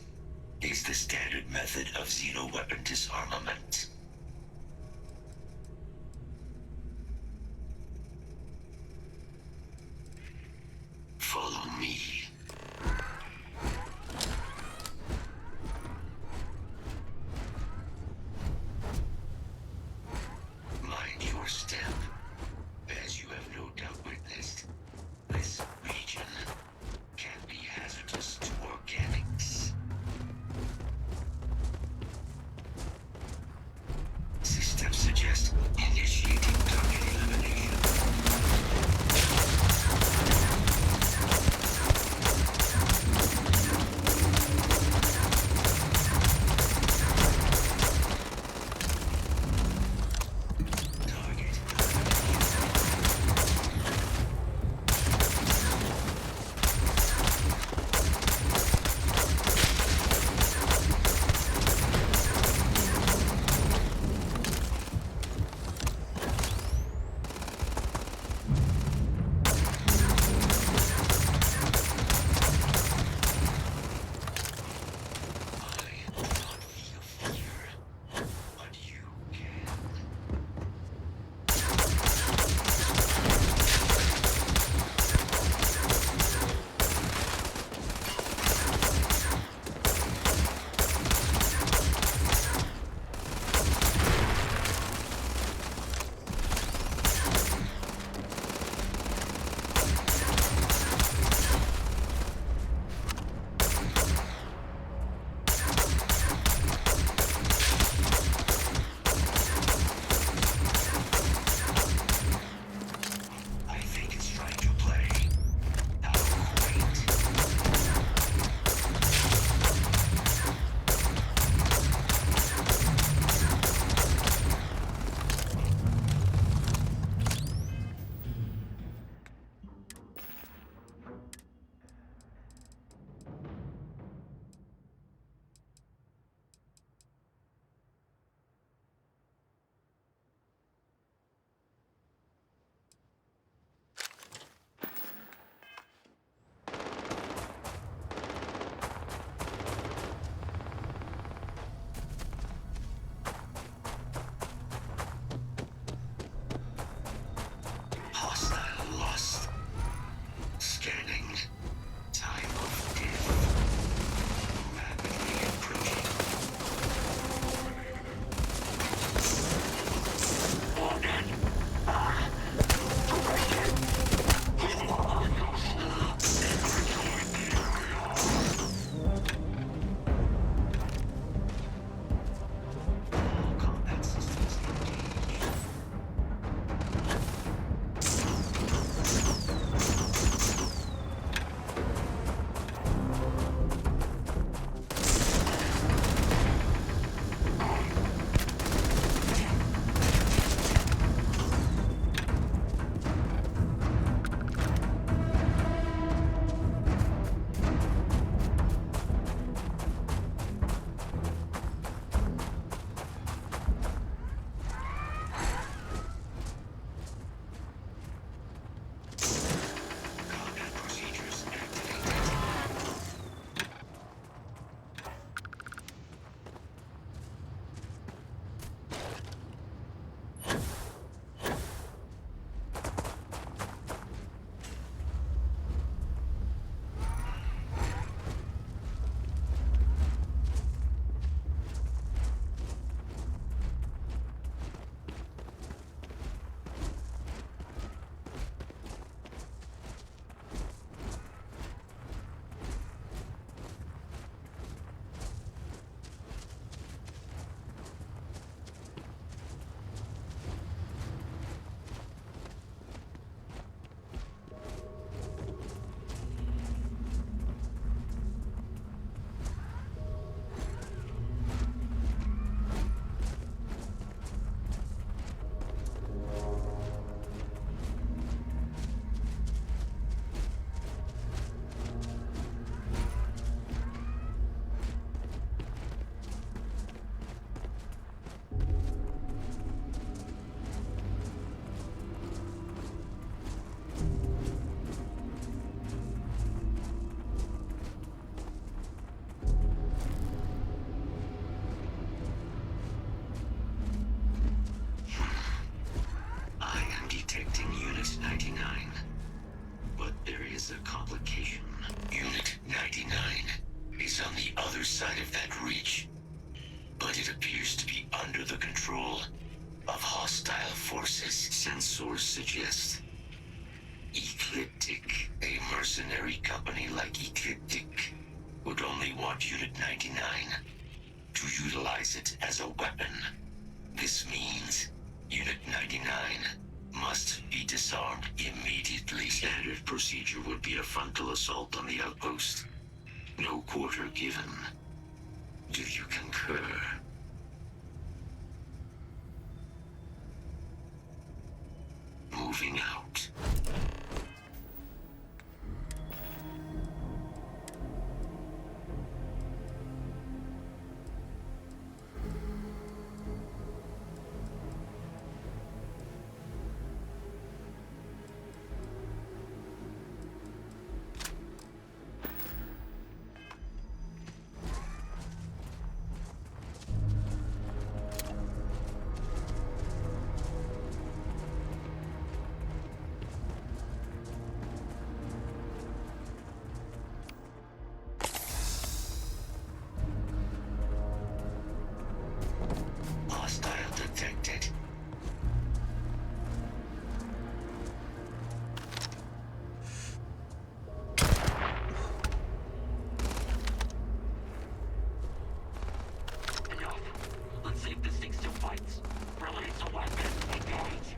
is the standard method of xeno-weapon disarmament. Follow me. Mind your step. As you have no doubt witnessed, this region can be hazardous to organics. under the control of hostile forces. Sensors suggest Ecliptic, a mercenary company like Ecliptic, would only want Unit 99 to utilize it as a weapon. This means Unit 99 must be disarmed immediately. Standard procedure would be a frontal assault on the outpost. No quarter given. Do you concur? Moving out. Hostile detected. Enough. Let's see if this thing still fights. Release a weapon. Engage.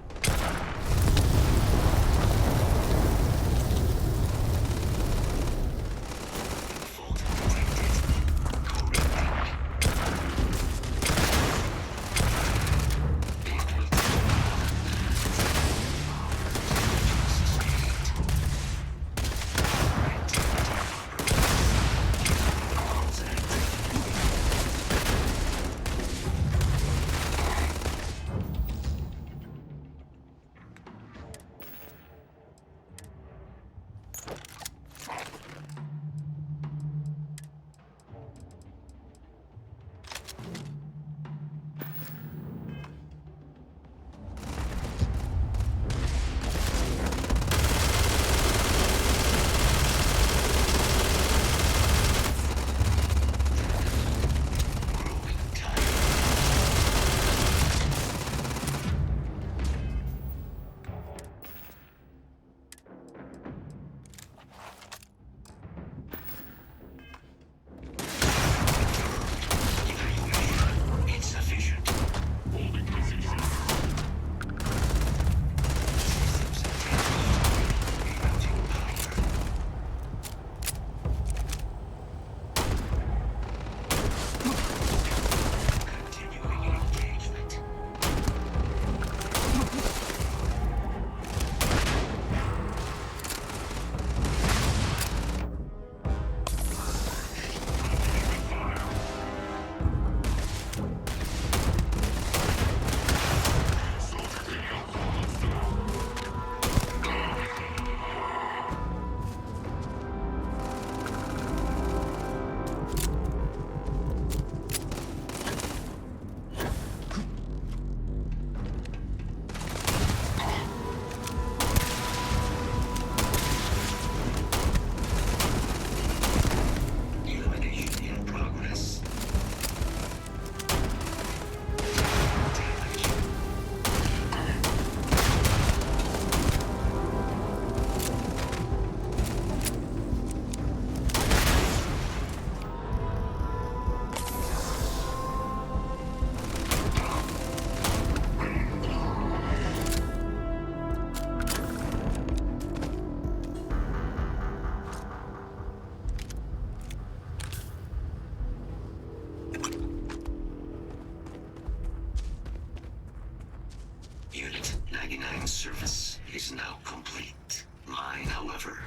Unit 99 service is now complete. Mine, however,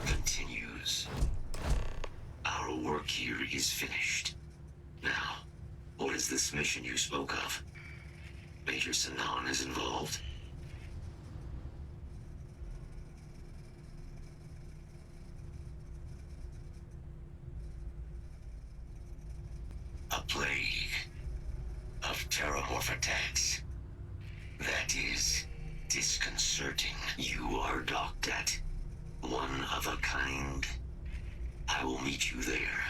continues. Our work here is finished. Now, what is this mission you spoke of? Major Sinan is involved? A plague of terramorph attacks. That is disconcerting. You are docked at one of a kind. I will meet you there.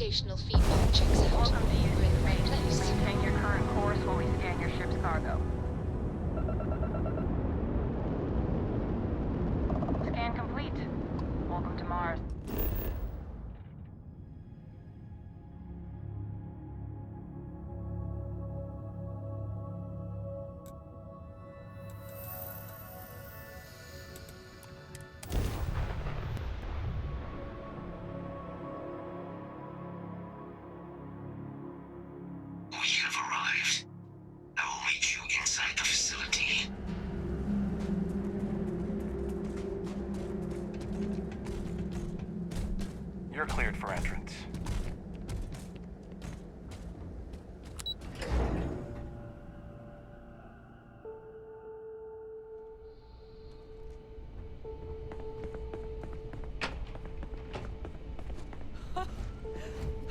navigational feedback checks out. Welcome to We're in the right UC. place. Maintain your current course while we scan your ship's cargo. Scan complete. Welcome to Mars. We have arrived. I will meet you inside the facility. You're cleared for entrance.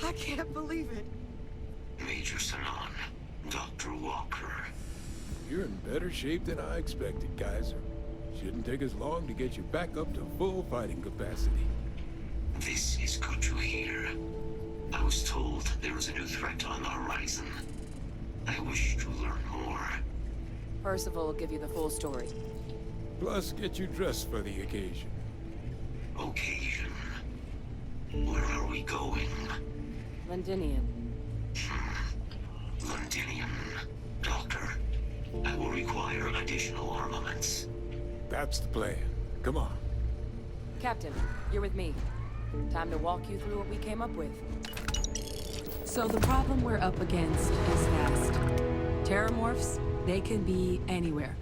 I can't believe it. Major Sanan, Dr. Walker. You're in better shape than I expected, Kaiser. Shouldn't take us long to get you back up to full fighting capacity. This is good to hear. I was told there was a new threat on the horizon. I wish to learn more. Percival will give you the full story. Plus, get you dressed for the occasion. Occasion. Where are we going? Londinium. Londinium. Doctor, I will require additional armaments. That's the plan. Come on. Captain, you're with me. Time to walk you through what we came up with. So the problem we're up against is vast. Terramorphs, they can be anywhere.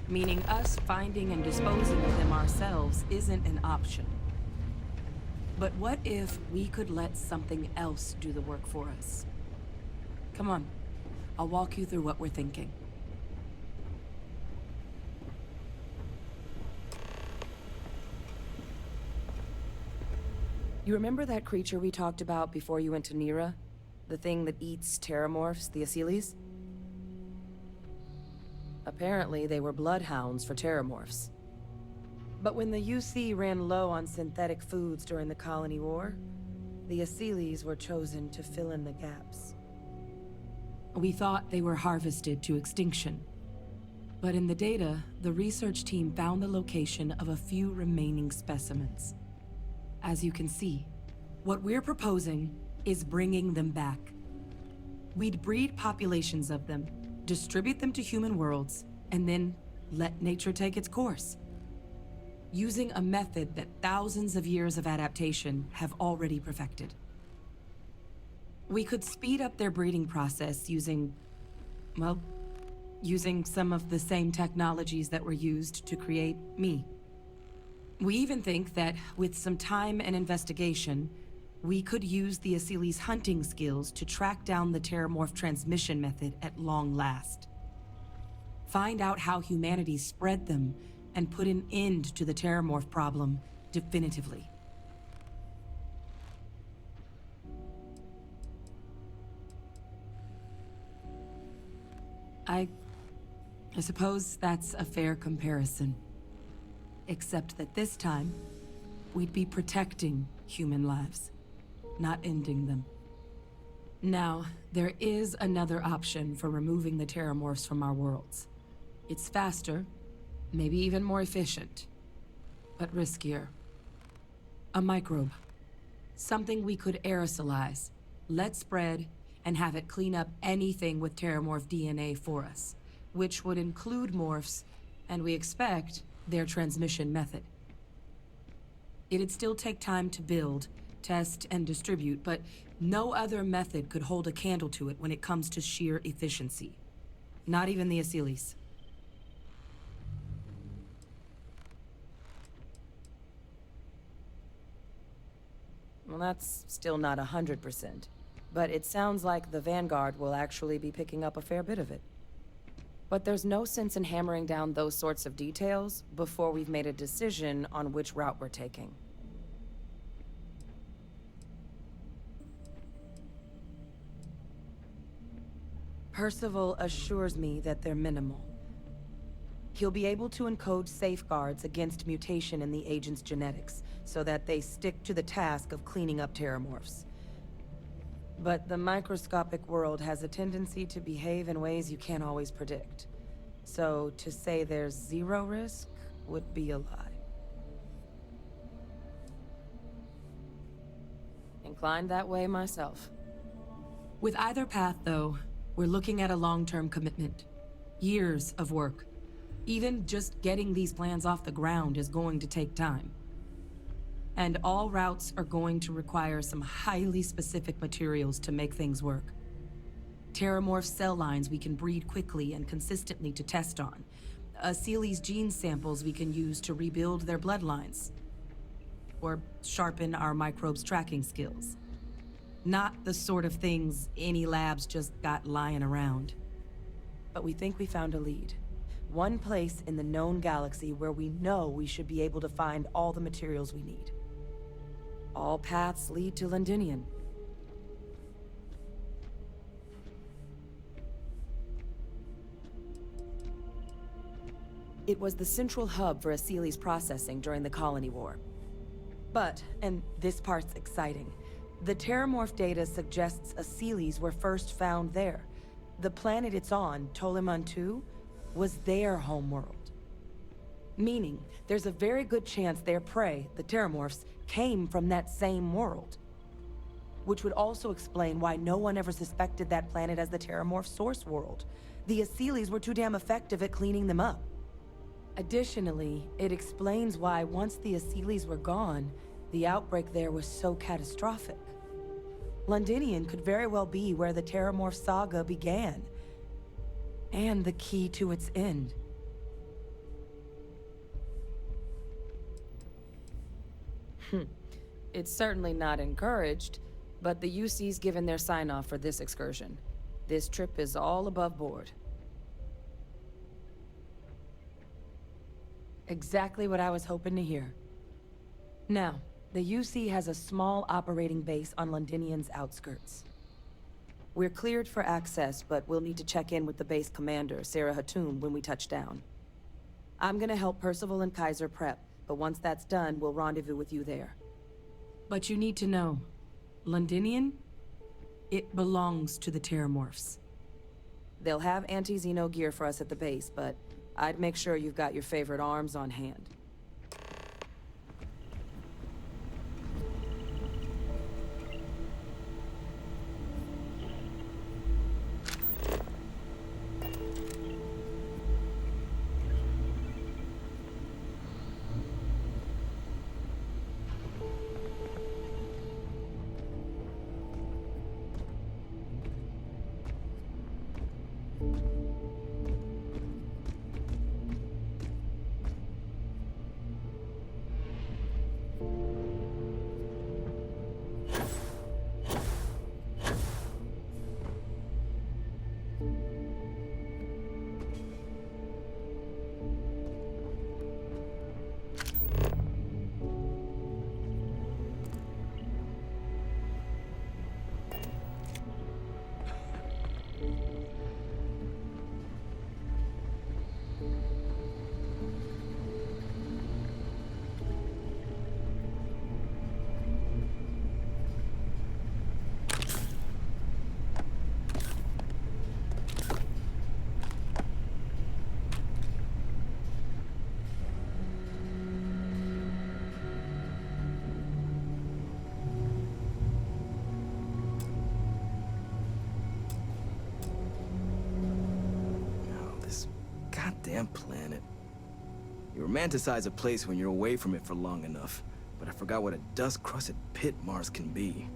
Meaning us finding and disposing of them ourselves isn't an option. But what if we could let something else do the work for us? Come on, I'll walk you through what we're thinking. You remember that creature we talked about before you went to Nira? The thing that eats terramorphs, the Asyles? Apparently, they were bloodhounds for terramorphs. But when the UC ran low on synthetic foods during the Colony War, the Asyles were chosen to fill in the gaps. We thought they were harvested to extinction. But in the data, the research team found the location of a few remaining specimens. As you can see, what we're proposing is bringing them back. We'd breed populations of them, distribute them to human worlds, and then let nature take its course. Using a method that thousands of years of adaptation have already perfected. We could speed up their breeding process using some of the same technologies that were used to create me. We even think that, with some time and investigation, we could use the Asyles' hunting skills to track down the Terramorph transmission method at long last. Find out how humanity spread them, and put an end to the Terramorph problem definitively. I suppose that's a fair comparison. Except that this time, we'd be protecting human lives, not ending them. Now, there is another option for removing the Terramorphs from our worlds. It's faster, maybe even more efficient, but riskier. A microbe. Something we could aerosolize, let spread, and have it clean up anything with Terramorph DNA for us, which would include morphs, and we expect their transmission method. It'd still take time to build, test, and distribute, but no other method could hold a candle to it when it comes to sheer efficiency. Not even the Asyles. Well, that's still not 100%, but it sounds like the Vanguard will actually be picking up a fair bit of it. But there's no sense in hammering down those sorts of details before we've made a decision on which route we're taking. Percival assures me that they're minimal. He'll be able to encode safeguards against mutation in the agent's genetics, so that they stick to the task of cleaning up Terramorphs. But the microscopic world has a tendency to behave in ways you can't always predict. So to say there's zero risk would be a lie. Inclined that way myself. With either path, though, we're looking at a long-term commitment. Years of work. Even just getting these plans off the ground is going to take time. And all routes are going to require some highly specific materials to make things work. Terramorph cell lines we can breed quickly and consistently to test on. Seeley's gene samples we can use to rebuild their bloodlines. Or sharpen our microbes' tracking skills. Not the sort of things any labs just got lying around. But we think we found a lead. One place in the known galaxy where we know we should be able to find all the materials we need. All paths lead to Londinian. It was the central hub for Seeley's processing during the Colony War. But, and this part's exciting, the Terramorph data suggests Seeley's were first found there. The planet it's on, Toliman 2, was their homeworld. Meaning, there's a very good chance their prey, the Terramorphs, came from that same world. Which would also explain why no one ever suspected that planet as the Terramorph source world. The Seeley's were too damn effective at cleaning them up. Additionally, it explains why once the Seeley's were gone, the outbreak there was so catastrophic. Londinian could very well be where the Terramorph saga began. And the key to its end. It's certainly not encouraged, but the UC's given their sign-off for this excursion. This trip is all above board. Exactly what I was hoping to hear. Now, the UC has a small operating base on Londinian's outskirts. We're cleared for access, but we'll need to check in with the base commander, Sarah Hatoum, when we touch down. I'm gonna help Percival and Kaiser prep, but once that's done, we'll rendezvous with you there. But you need to know, Londinian, it belongs to the Terramorphs. They'll have anti-Xeno gear for us at the base, but I'd make sure you've got your favorite arms on hand. Damn planet. You romanticize a place when you're away from it for long enough, but I forgot what a dust-crusted pit Mars can be.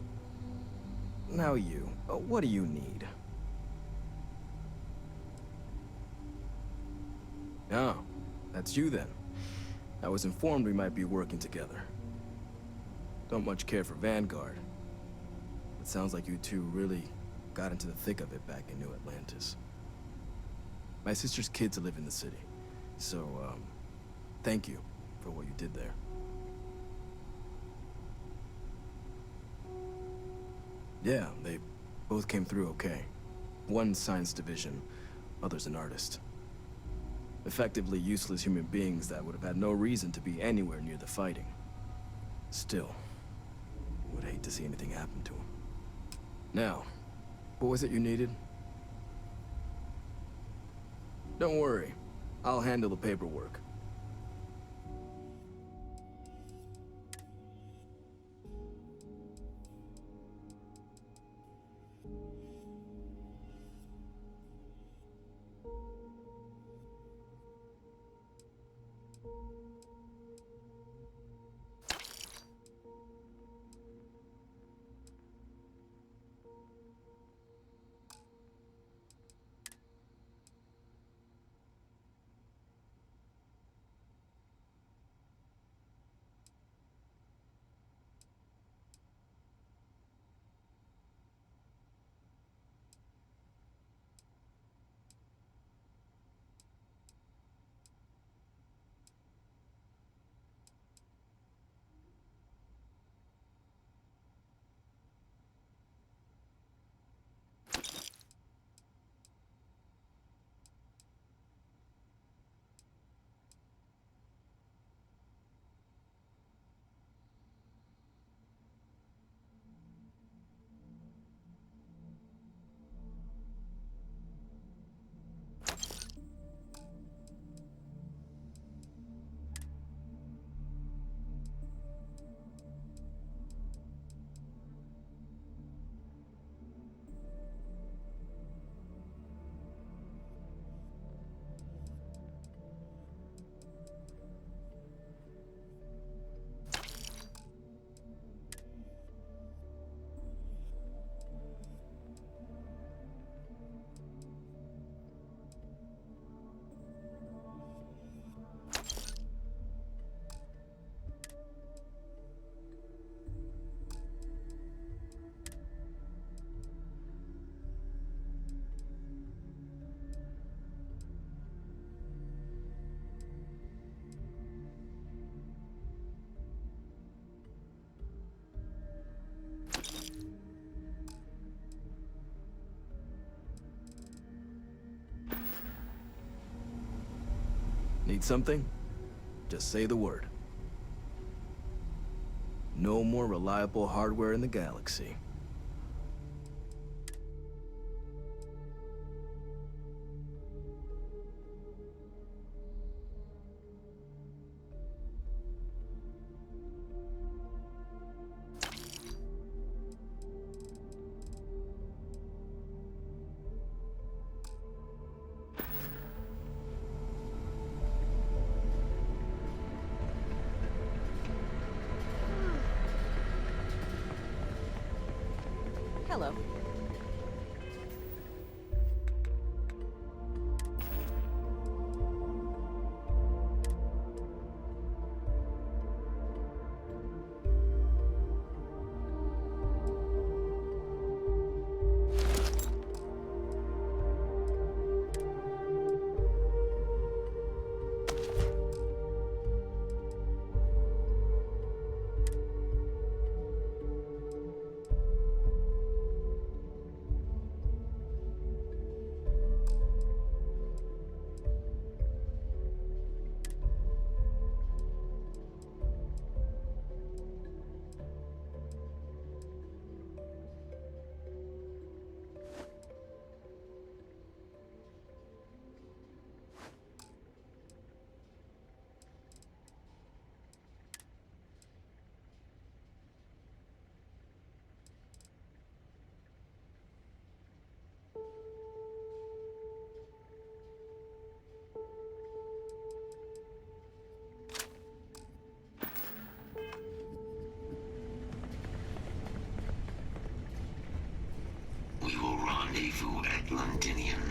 Now you, what do you need? Oh, that's you then. I was informed we might be working together. Don't much care for Vanguard. It sounds like you two really got into the thick of it back in New Atlantis. My sister's kids live in the city, so, thank you for what you did there. Yeah, they both came through okay. One science division, other's an artist. Effectively useless human beings that would have had no reason to be anywhere near the fighting. Still, would hate to see anything happen to them. Now, what was it you needed? Don't worry. I'll handle the paperwork. Need something? Just say the word. No more reliable hardware in the galaxy. Hello. We will rendezvous at Londinium.